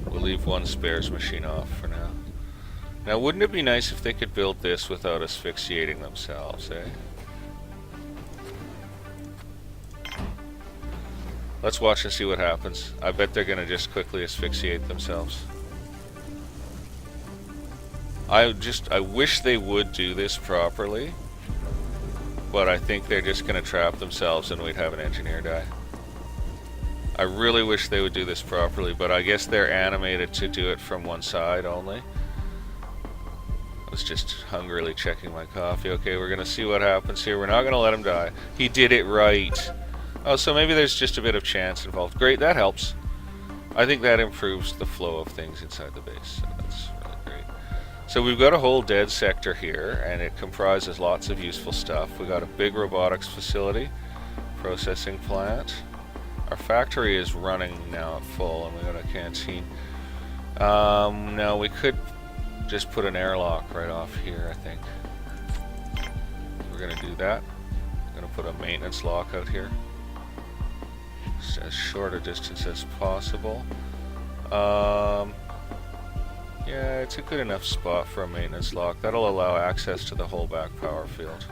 We'll leave one spares machine off for now. Now, wouldn't it be nice if they could build this without asphyxiating themselves, eh? Let's watch and see what happens. I bet they're gonna just quickly asphyxiate themselves. I wish they would do this properly, but I think they're just gonna trap themselves and we'd have an engineer die. I really wish they would do this properly, but I guess they're animated to do it from one side only. I was just hungrily checking my coffee. Okay, we're gonna see what happens here. We're not gonna let him die. He did it right. Oh, so maybe there's just a bit of chance involved. Great, that helps. I think that improves the flow of things inside the base, so that's really great. So we've got a whole dead sector here, and it comprises lots of useful stuff. We got a big robotics facility, processing plant. Our factory is running now at full, and we got a canteen. Now we could just put an airlock right off here, I think. We're gonna do that. We're gonna put a maintenance lock out here. As short a distance as possible. Yeah, it's a good enough spot for a maintenance lock. That'll allow access to the whole back power field.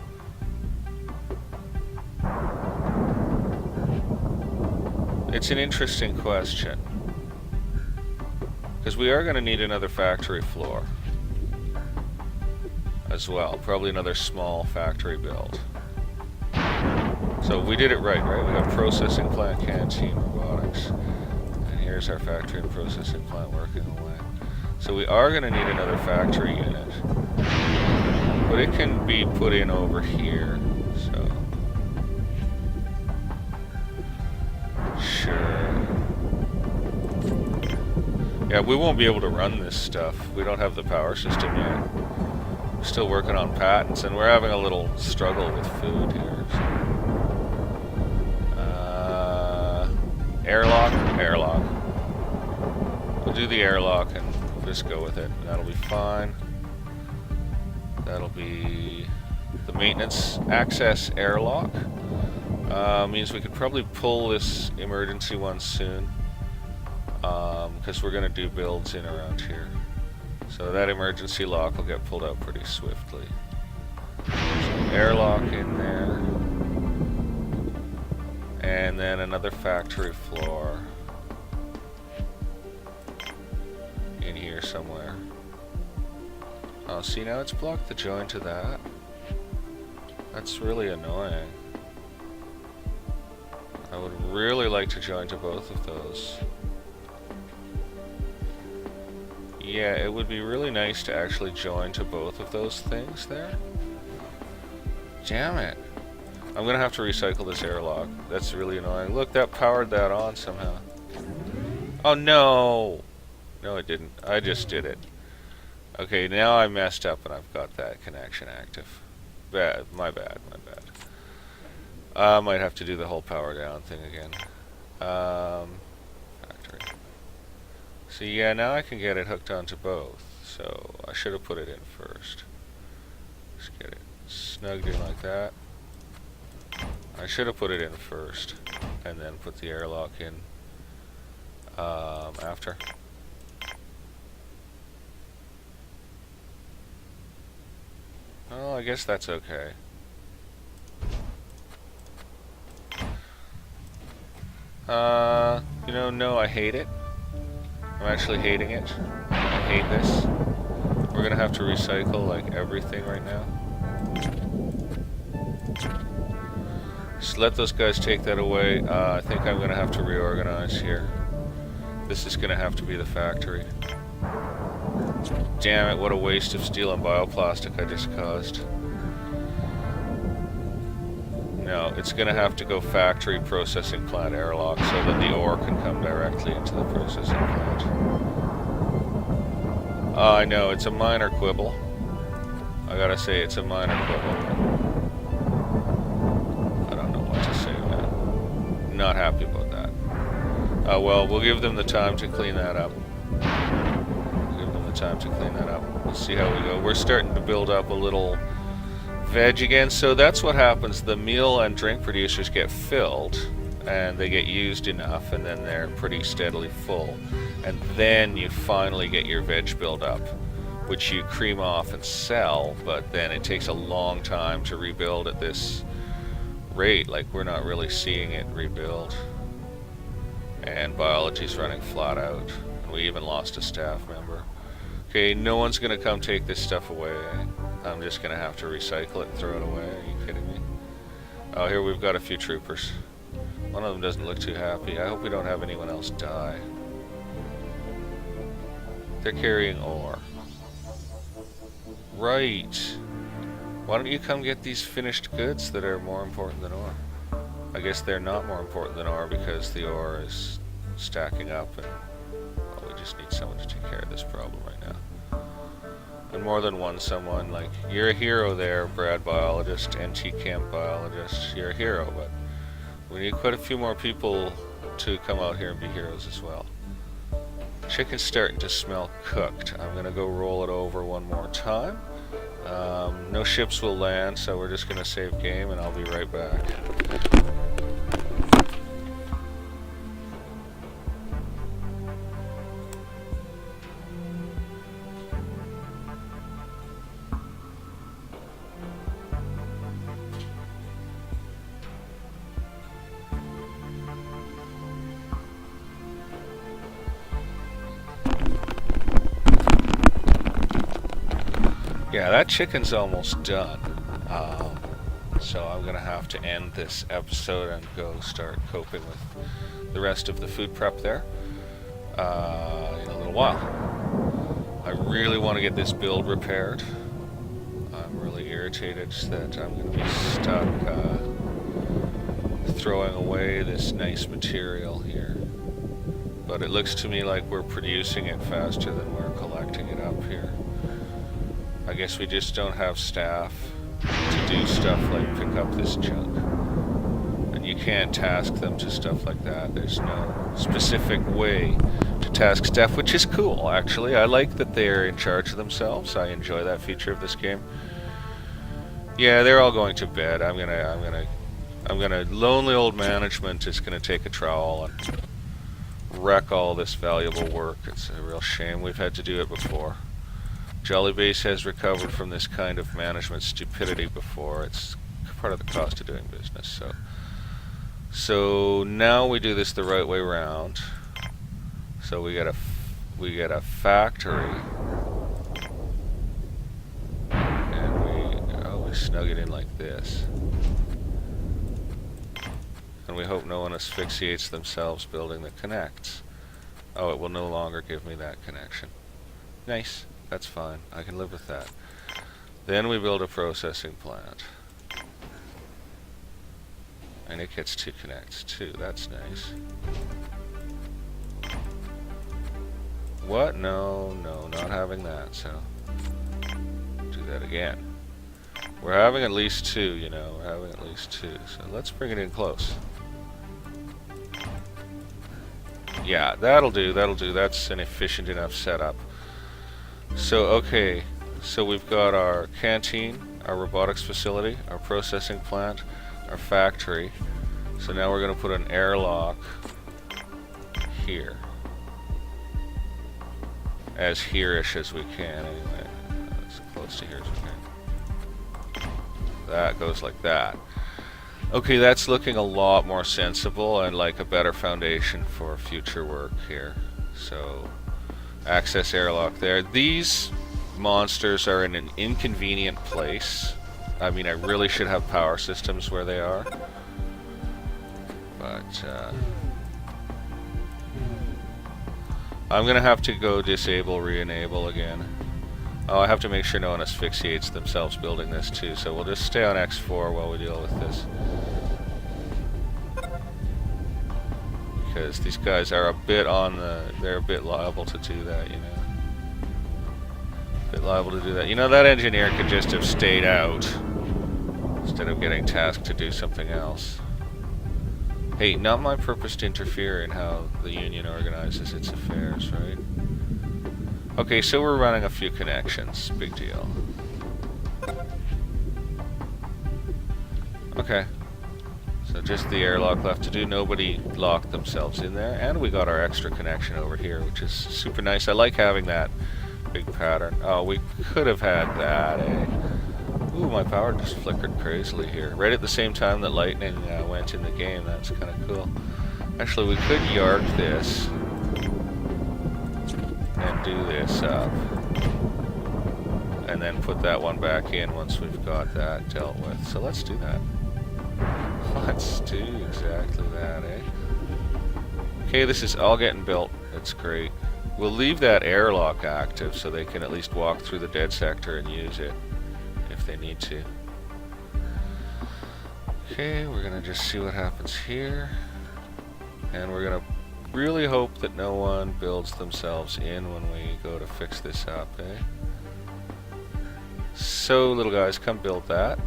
It's an interesting question, because we are going to need another factory floor as well. Probably another small factory build. So we did it right? We got processing plant, canteen, robotics. And here's our factory and processing plant working away. So we are going to need another factory unit. But it can be put in over here, so... Sure. Yeah, we won't be able to run this stuff. We don't have the power system yet. We're still working on patents, and we're having a little struggle with food here. So. Airlock. We'll do the airlock and just go with it. That'll be fine. That'll be the maintenance access airlock. Means we could probably pull this emergency one soon, because we're going to do builds in around here. So that emergency lock will get pulled out pretty swiftly. Airlock in there. And then another factory floor. In here somewhere. Oh, see, now it's blocked the joint to that. That's really annoying. I would really like to join to both of those. Yeah, it would be really nice to actually join to both of those things there. Damn it. I'm gonna have to recycle this airlock. That's really annoying. Look, that powered that on somehow. Oh no! No, it didn't. I just did it. Okay, now I messed up and I've got that connection active. Bad. My bad. My bad. I might have to do the whole power down thing again. Factory. So yeah, now I can get it hooked onto both. So I should have put it in first. Just get it snugged in like that. I should have put it in first, and then put the airlock in after. Oh, I guess that's okay. You know, no, I hate it. I'm actually hating it. I hate this. We're gonna have to recycle, like, everything right now. Just let those guys take that away. I think I'm gonna have to reorganize here. This is gonna have to be the factory. Damn it, what a waste of steel and bioplastic I just caused. No, it's gonna have to go factory processing plant airlock so that the ore can come directly into the processing plant. I know, it's a minor quibble. I gotta say, it's a minor quibble. I don't know what to say, man. Not happy about that. Well, we'll give them the time to clean that up. Time to clean that up. We'll see how we go. We're starting to build up a little veg again, so that's what happens. The meal and drink producers get filled and they get used enough, and then they're pretty steadily full, and then you finally get your veg build up, which you cream off and sell, but then it takes a long time to rebuild at this rate. Like, we're not really seeing it rebuild, and biology's running flat out, and we even lost a staff member. Okay, no one's gonna come take this stuff away. I'm just gonna have to recycle it and throw it away. Are you kidding me? Oh, here we've got a few troopers. One of them doesn't look too happy. I hope we don't have anyone else die. They're carrying ore. Right. Why don't you come get these finished goods that are more important than ore? I guess they're not more important than ore because the ore is stacking up, and well, we just need someone to take care of this problem right now. And more than one someone. Like, you're a hero there, Brad Biologist, NT Camp Biologist. You're a hero, but we need quite a few more people to come out here and be heroes as well. Chicken's starting to smell cooked. I'm gonna go roll it over one more time. No ships will land, so we're just gonna save game, and I'll be right back. Yeah, that chicken's almost done. So I'm gonna have to end this episode and go start coping with the rest of the food prep there in a little while. I really want to get this build repaired. I'm really irritated that I'm gonna be stuck throwing away this nice material here. But it looks to me like we're producing it faster than we're collecting it up here. I guess we just don't have staff to do stuff like pick up this junk. And you can't task them to stuff like that. There's no specific way to task staff, which is cool, actually. I like that they're in charge of themselves. I enjoy that feature of this game. Yeah, they're all going to bed. I'm gonna lonely old management is gonna take a trowel and wreck all this valuable work. It's a real shame. We've had to do it before. Jolly Base has recovered from this kind of management stupidity before. It's part of the cost of doing business. So now we do this the right way around. So we get a factory, and we snug it in like this, and we hope no one asphyxiates themselves building the connects. Oh, it will no longer give me that connection. Nice, that's fine. I can live with that. Then we build a processing plant. And it gets 2 connects too, that's nice. What? No, not having that, so do that again. We're having at least 2, you know, we're having at least 2, so let's bring it in close. Yeah, that'll do, that's an efficient enough setup. So, okay, so we've got our canteen, our robotics facility, our processing plant, our factory. So now we're going to put an airlock here. As here-ish as we can, anyway. As close to here as we can. That goes like that. Okay, that's looking a lot more sensible and like a better foundation for future work here. So, access airlock there. These monsters are in an inconvenient place. I mean, I really should have power systems where they are. But, I'm going to have to go disable, re-enable again. Oh, I have to make sure no one asphyxiates themselves building this too, so we'll just stay on X4 while we deal with this. Because these guys are a bit they're a bit liable to do that, you know. A bit liable to do that. You know, that engineer could just have stayed out instead of getting tasked to do something else. Hey, not my purpose to interfere in how the union organizes its affairs, right? Okay, so we're running a few connections. Big deal. Okay. So just the airlock left to do. Nobody locked themselves in there. And we got our extra connection over here, which is super nice. I like having that big pattern. Oh, we could have had that, eh? Ooh, my power just flickered crazily here. Right at the same time that lightning went in the game. That's kind of cool. Actually, we could yark this and do this up. And then put that one back in once we've got that dealt with. So let's do that. Let's do exactly that, eh? Okay, this is all getting built. It's great. We'll leave that airlock active so they can at least walk through the dead sector and use it if they need to. Okay, we're gonna just see what happens here. And we're gonna really hope that no one builds themselves in when we go to fix this up, eh? So, little guys, come build that.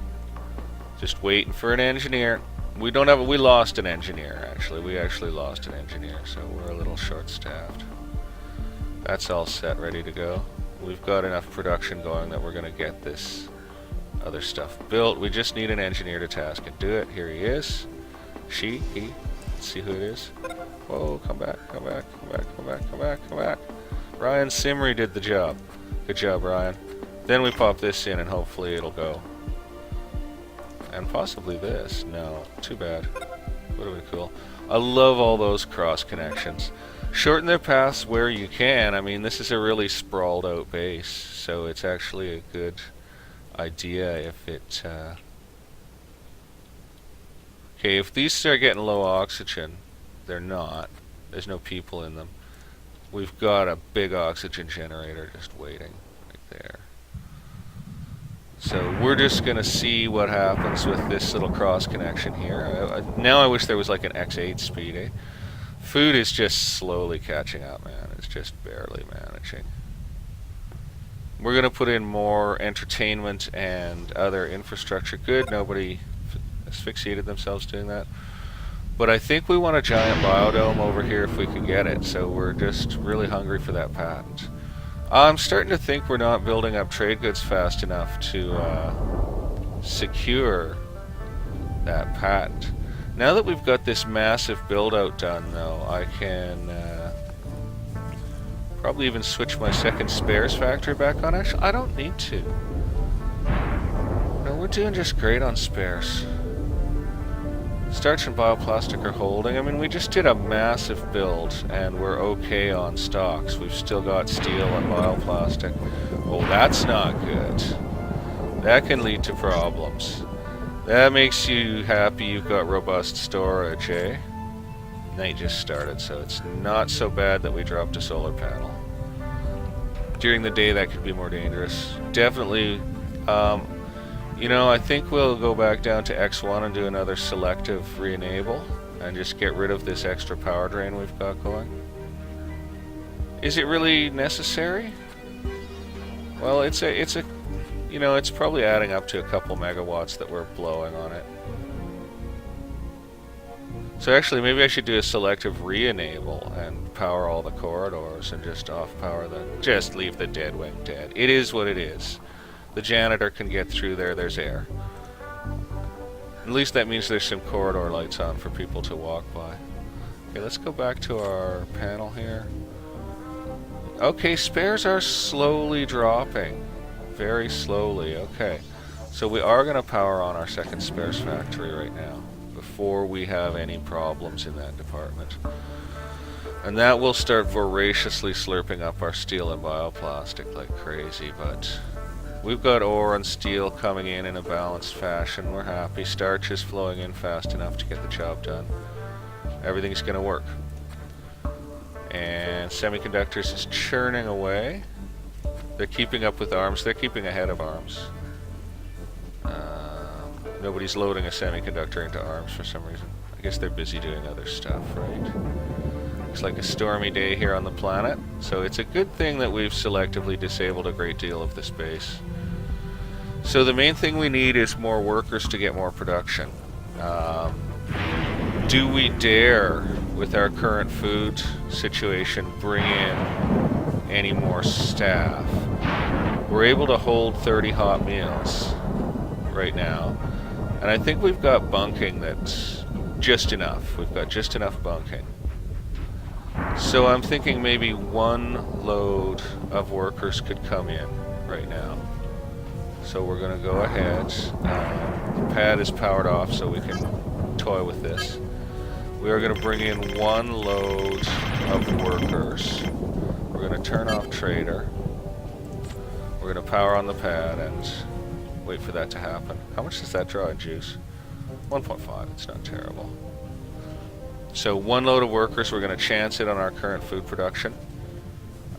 Just waiting for an engineer. We lost an engineer, actually. We actually lost an engineer, so we're a little short-staffed. That's all set, ready to go. We've got enough production going that we're gonna get this other stuff built. We just need an engineer to task and do it. Here he is. He. Let's see who it is. Whoa, come back. Ryan Simmery did the job. Good job, Ryan. Then we pop this in and hopefully it'll go. And possibly this. No, too bad. Would have been cool. I love all those cross connections. Shorten their paths where you can. I mean, this is a really sprawled out base, so it's actually a good idea if it... Okay, if these start getting low oxygen, they're not. There's no people in them. We've got a big oxygen generator just waiting right there. So we're just going to see what happens with this little cross connection here. Now I wish there was like an X8 speed, eh? Food is just slowly catching up, man. It's just barely managing. We're going to put in more entertainment and other infrastructure. Good, nobody asphyxiated themselves doing that. But I think we want a giant biodome over here if we can get it, so we're just really hungry for that patent. I'm starting to think we're not building up trade goods fast enough to secure that patent. Now that we've got this massive build out done, though, I can Probably even switch my second spares factory back on. Actually, I don't need to. No, we're doing just great on spares. Starch and bioplastic are holding. I mean, we just did a massive build, and we're okay on stocks. We've still got steel and bioplastic. Oh, that's not good. That can lead to problems. That makes you happy you've got robust storage, eh? Night just started, so it's not so bad that we dropped a solar panel. During the day, that could be more dangerous. Definitely, you know, I think we'll go back down to X1 and do another selective re-enable and just get rid of this extra power drain we've got going. Is it really necessary? Well, it's a, you know, it's probably adding up to a couple megawatts that we're blowing on it. So actually, maybe I should do a selective re-enable and power all the corridors and just off-power just leave the dead wing dead. It is what it is. The janitor can get through there, there's air. At least that means there's some corridor lights on for people to walk by. Okay, let's go back to our panel here. Okay, spares are slowly dropping. Very slowly, okay. So we are going to power on our second spares factory right now, before we have any problems in that department. And that will start voraciously slurping up our steel and bioplastic like crazy, but we've got ore and steel coming in a balanced fashion. We're happy. Starch is flowing in fast enough to get the job done. Everything's going to work. And semiconductors is churning away. They're keeping up with arms. They're keeping ahead of arms. Nobody's loading a semiconductor into arms for some reason. I guess they're busy doing other stuff, right? Looks like a stormy day here on the planet, so it's a good thing that we've selectively disabled a great deal of this base. So the main thing we need is more workers to get more production. Do we dare, with our current food situation, bring in any more staff? We're able to hold 30 hot meals right now. And I think we've got bunking that's just enough. We've got just enough bunking. So I'm thinking maybe one load of workers could come in right now. So we're going to go ahead. The pad is powered off so we can toy with this. We are going to bring in one load of workers. We're going to turn off trader. We're going to power on the pad and wait for that to happen. How much does that draw in juice? 1.5, it's not terrible. So one load of workers, we're going to chance it on our current food production.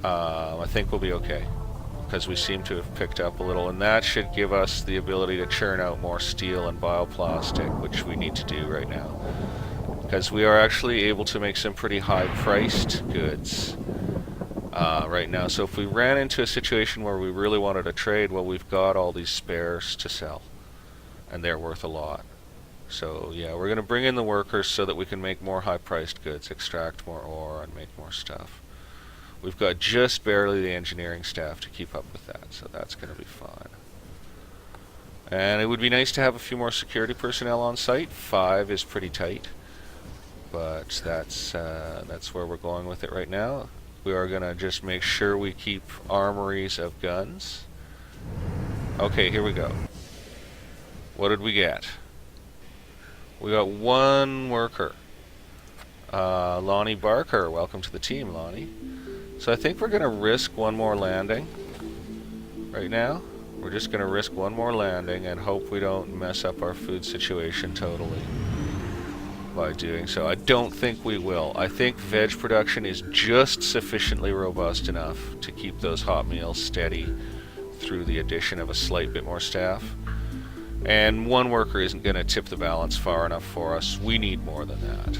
I think we'll be okay, because we seem to have picked up a little, and that should give us the ability to churn out more steel and bioplastic, which we need to do right now. Because we are actually able to make some pretty high-priced goods right now. So if we ran into a situation where we really wanted to trade, well, we've got all these spares to sell, and they're worth a lot. So yeah, we're going to bring in the workers so that we can make more high-priced goods, extract more ore, and make more stuff. We've got just barely the engineering staff to keep up with that, so that's going to be fine. And it would be nice to have a few more security personnel on site. 5 is pretty tight, but that's where we're going with it right now. We are going to just make sure we keep armories of guns. Okay, here we go. What did we get? We got one worker. Lonnie Barker, welcome to the team, Lonnie. So I think we're going to risk one more landing right now. We're just going to risk one more landing and hope we don't mess up our food situation totally by doing so. I don't think we will. I think veg production is just sufficiently robust enough to keep those hot meals steady through the addition of a slight bit more staff. And one worker isn't going to tip the balance far enough for us. We need more than that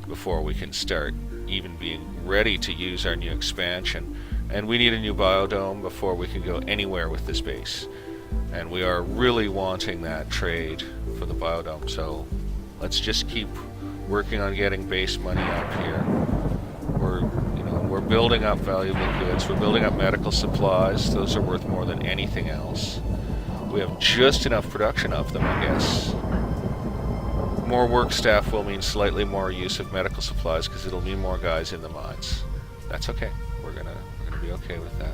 before we can start even being ready to use our new expansion. And we need a new biodome before we can go anywhere with this base. And we are really wanting that trade for the biodome. So let's just keep working on getting base money up here. We're building up valuable goods. We're building up medical supplies. Those are worth more than anything else. We have just enough production of them, I guess. More work staff will mean slightly more use of medical supplies because it'll mean more guys in the mines. That's okay. We're gonna okay with that.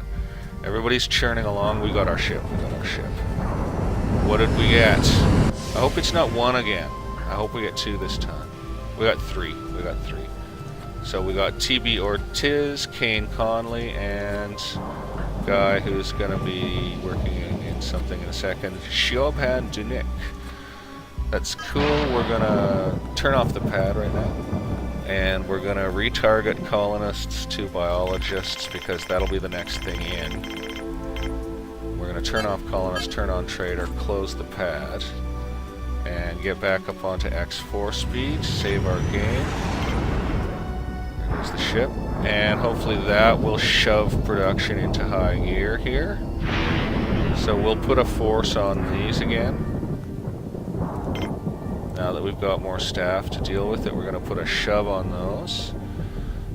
Everybody's churning along. We got our ship. We got our ship. What did we get? I hope it's not 1 again. I hope we get 2 this time. We got 3. We got 3. So we got TB Ortiz, Kane Conley, and guy who's going to be working in something in a second, Siobhan Dunik. That's cool. We're going to turn off the pad right now. And we're going to retarget colonists to biologists because that'll be the next thing in. We're going to turn off colonists, turn on trader, close the pad, and get back up onto X4 speed, save our game. There's the ship. And hopefully that will shove production into high gear here. So we'll put a force on these again. Now that we've got more staff to deal with it, we're going to put a shove on those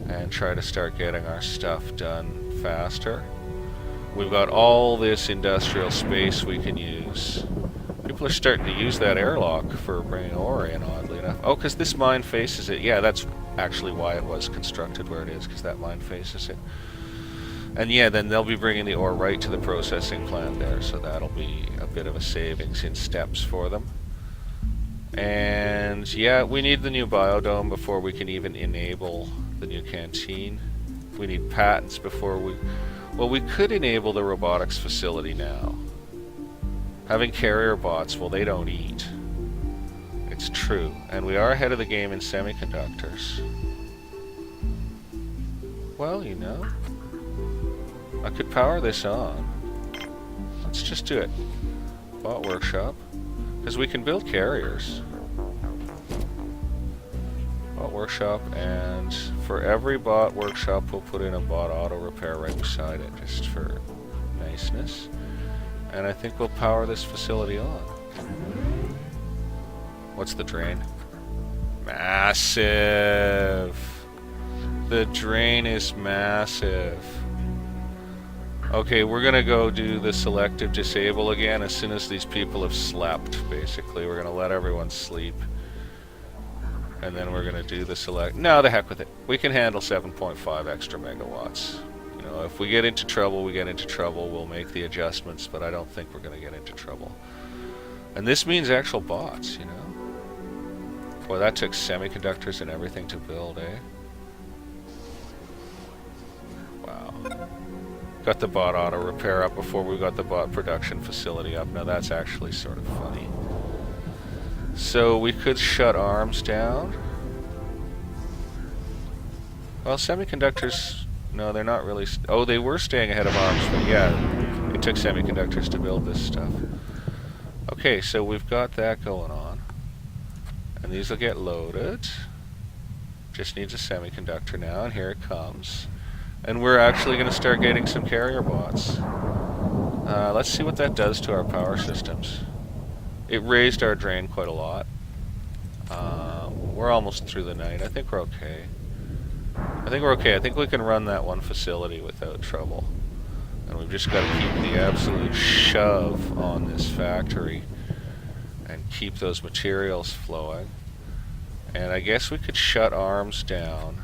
and try to start getting our stuff done faster. We've got all this industrial space we can use. People are starting to use that airlock for bringing ore in, oddly enough. Oh, because this mine faces it. Yeah, that's actually why it was constructed where it is, because that mine faces it. And yeah, then they'll be bringing the ore right to the processing plant there, so that'll be a bit of a savings in steps for them. And yeah, we need the new biodome before we can even enable the new canteen. We need patents before we... Well, we could enable the robotics facility now. Having carrier bots, well, they don't eat. It's true. And we are ahead of the game in semiconductors. Well, you know, I could power this on. Let's just do it. Bot workshop. Because we can build carriers. Bot workshop, and for every bot workshop we'll put in a bot auto repair right beside it, just for niceness. And I think we'll power this facility on. What's the drain? Massive! The drain is massive. Okay, we're gonna go do the selective disable again as soon as these people have slept, basically. We're gonna let everyone sleep. And then we're gonna do the select... No, the heck with it. We can handle 7.5 extra megawatts. You know, if we get into trouble, we get into trouble. We'll make the adjustments, but I don't think we're gonna get into trouble. And this means actual bots, you know? Boy, that took semiconductors and everything to build, eh? Wow. Got the bot auto repair up before we got the bot production facility up. Now that's actually sort of funny. So we could shut arms down. Well, semiconductors... No, they're not really... Oh, they were staying ahead of arms, but yeah, it took semiconductors to build this stuff. Okay, so we've got that going on. And these will get loaded. Just needs a semiconductor now, and here it comes. And we're actually going to start getting some carrier bots. Let's see what that does to our power systems. It raised our drain quite a lot. We're almost through the night. I think we're okay. I think we can run that one facility without trouble. And we've just got to keep the absolute shove on this factory and keep those materials flowing. And I guess we could shut arms down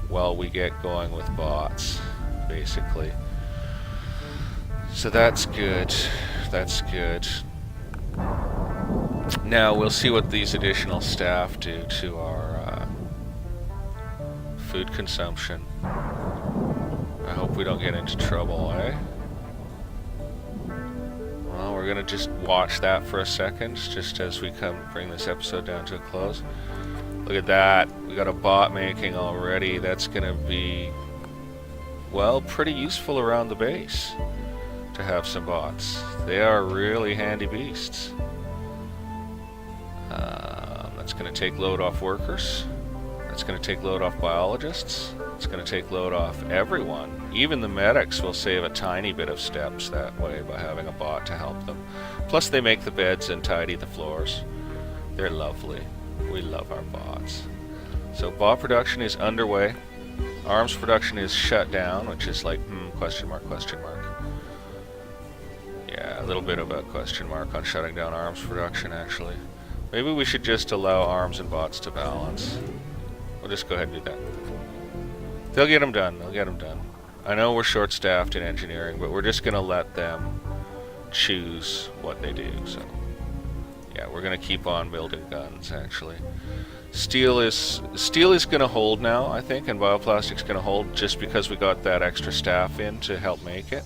while we get going with bots, basically. So that's good. That's good. Now we'll see what these additional staff do to our food consumption. I hope we don't get into trouble, eh? Well, we're gonna just watch that for a second, just as we come bring this episode down to a close. Look at that. We got a bot making already. That's gonna be, well, pretty useful around the base to have some bots. They are really handy beasts. That's going to take load off workers. That's going to take load off biologists. It's going to take load off everyone. Even the medics will save a tiny bit of steps that way by having a bot to help them. Plus they make the beds and tidy the floors. They're lovely. We love our bots. So bot production is underway. Arms production is shut down, which is like, question mark, question mark. Yeah, a little bit of a question mark on shutting down arms production, actually. Maybe we should just allow arms and bots to balance. We'll just go ahead and do that. They'll get them done. They'll get them done. I know we're short-staffed in engineering, but we're just going to let them choose what they do. So, yeah, we're going to keep on building guns, actually. Steel is going to hold now, I think, and bioplastic's going to hold just because we got that extra staff in to help make it.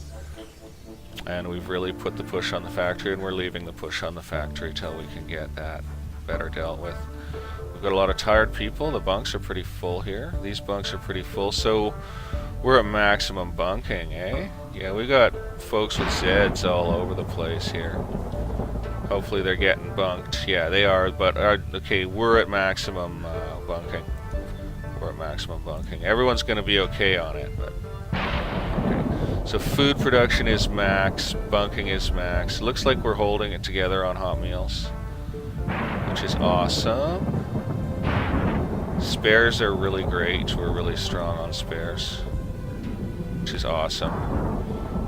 And we've really put the push on the factory, and we're leaving the push on the factory till we can get that better dealt with. We've got a lot of tired people. The bunks are pretty full here. These bunks are pretty full, so we're at maximum bunking, eh? Yeah, we got folks with Zeds all over the place here. Hopefully they're getting bunked. Yeah, they are, but okay, we're at maximum bunking. We're at maximum bunking. Everyone's going to be okay on it, but... Okay. So food production is max, bunking is max. Looks like we're holding it together on hot meals, which is awesome. Spares are really great. We're really strong on spares, which is awesome.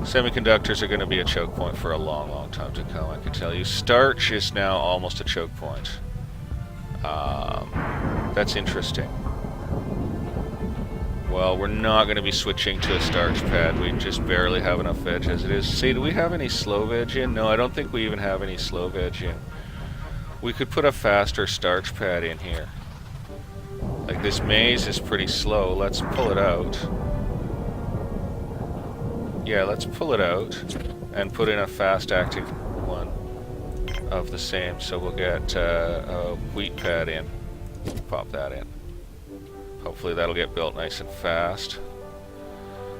Semiconductors are going to be a choke point for a long, long time to come, I can tell you. Starch is now almost a choke point. That's interesting. Well, we're not going to be switching to a starch pad. We just barely have enough veg as it is. See, do we have any slow veg in? No, I don't think we even have any slow veg in. We could put a faster starch pad in here. Like, this maize is pretty slow. Let's pull it out. Yeah, let's pull it out and put in a fast-acting one of the same. So we'll get a wheat pad in. Pop that in. Hopefully that'll get built nice and fast.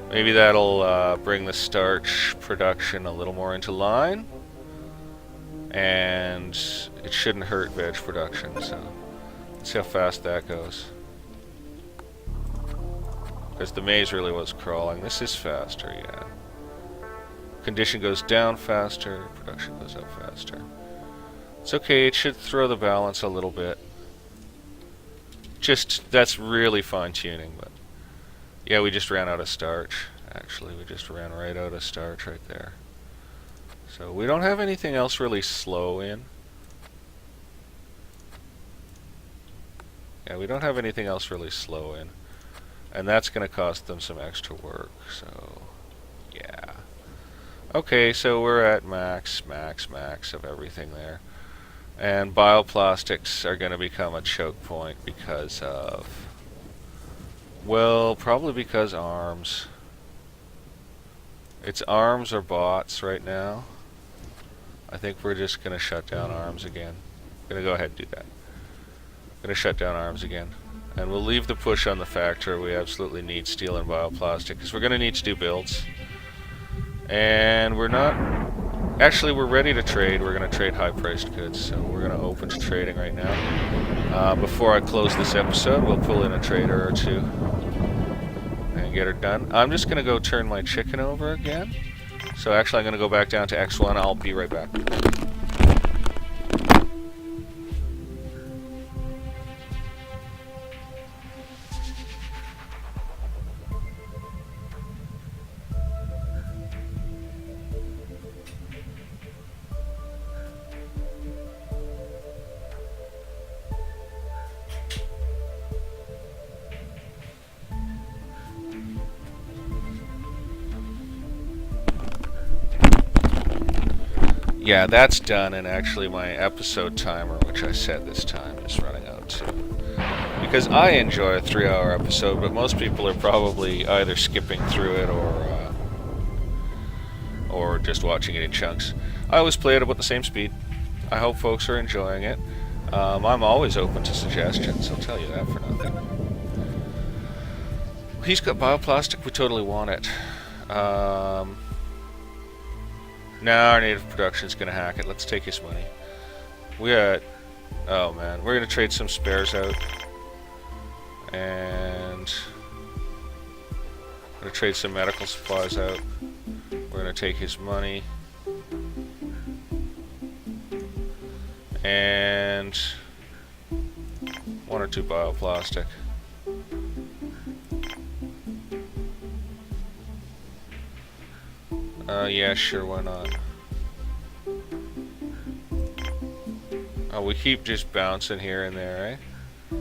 Maybe that'll bring the starch production a little more into line. And it shouldn't hurt veg production, so let's see how fast that goes. Because the maize really was crawling. This is faster, yeah. Condition goes down faster, production goes up faster. It's okay, it should throw the balance a little bit. Just, that's really fine-tuning, but... Yeah, we just ran out of starch, actually. We just ran right out of starch right there. So we don't have anything else really slow in. Yeah, we don't have anything else really slow in. And that's going to cost them some extra work, so... Yeah. Okay, so we're at max of everything there. And bioplastics are going to become a choke point because of... Well, probably because arms. It's arms or bots right now. I think we're just going to shut down arms again. Going to go ahead and do that. Going to shut down arms again. And we'll leave the push on the factory. We absolutely need steel and bioplastic because we're going to need to do builds. And we're not... Actually, we're ready to trade. We're going to trade high-priced goods. So we're going to open to trading right now. Before I close this episode, we'll pull in a trader or two and get it done. I'm just going to go turn my chicken over again. So actually, I'm going to go back down to X1. I'll be right back. Yeah, that's done, and actually my episode timer, which I set this time, is running out too. Because I enjoy a 3-hour episode, but most people are probably either skipping through it or just watching it in chunks. I always play it about the same speed. I hope folks are enjoying it. I'm always open to suggestions, I'll tell you that for nothing. He's got bioplastic, we totally want it. Now our native production's gonna hack it. Let's take his money. We got... Oh man, we're gonna trade some spares out. And... we're gonna trade some medical supplies out. We're gonna take his money. And... 1 or 2 bioplastic. Yeah, sure, why not? Oh, we keep just bouncing here and there, eh?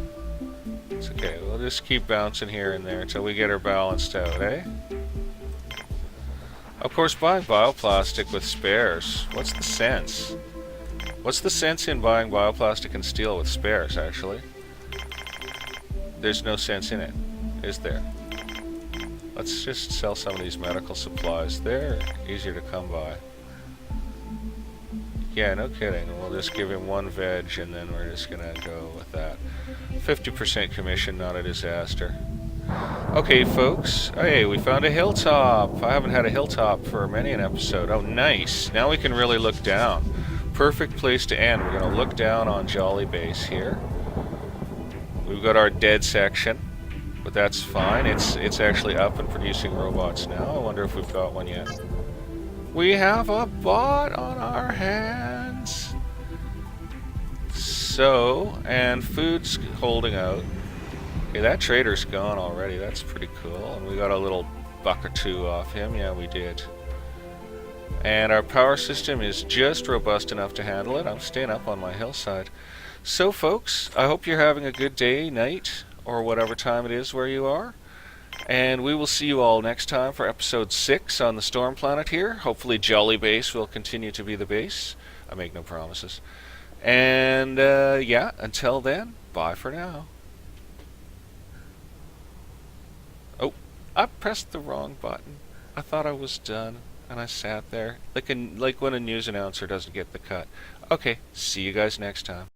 It's okay, we'll just keep bouncing here and there until we get her balanced out, eh? Of course, buying bioplastic with spares. What's the sense? What's the sense in buying bioplastic and steel with spares, actually? There's no sense in it, is there? Let's just sell some of these medical supplies. They're easier to come by. Yeah, no kidding. We'll just give him one veg and then we're just gonna go with that. 50% commission, not a disaster. Okay, folks. Hey, we found a hilltop. I haven't had a hilltop for many an episode. Oh, nice. Now we can really look down. Perfect place to end. We're going to look down on Jolly Base here. We've got our dead section, but that's fine. It's actually up and producing robots now. I wonder if we've got one yet. We have a bot on our hands. So, and food's holding out. Okay, that trader's gone already. That's pretty cool. And we got a little buck or two off him. Yeah, we did. And our power system is just robust enough to handle it. I'm staying up on my hillside. So, folks, I hope you're having a good day, night, or whatever time it is where you are. And we will see you all next time for episode 6 on the Storm Planet here. Hopefully Jolly Base will continue to be the base. I make no promises. And, yeah, until then, bye for now. Oh, I pressed the wrong button. I thought I was done, and I sat there like when a news announcer doesn't get the cut. Okay, see you guys next time.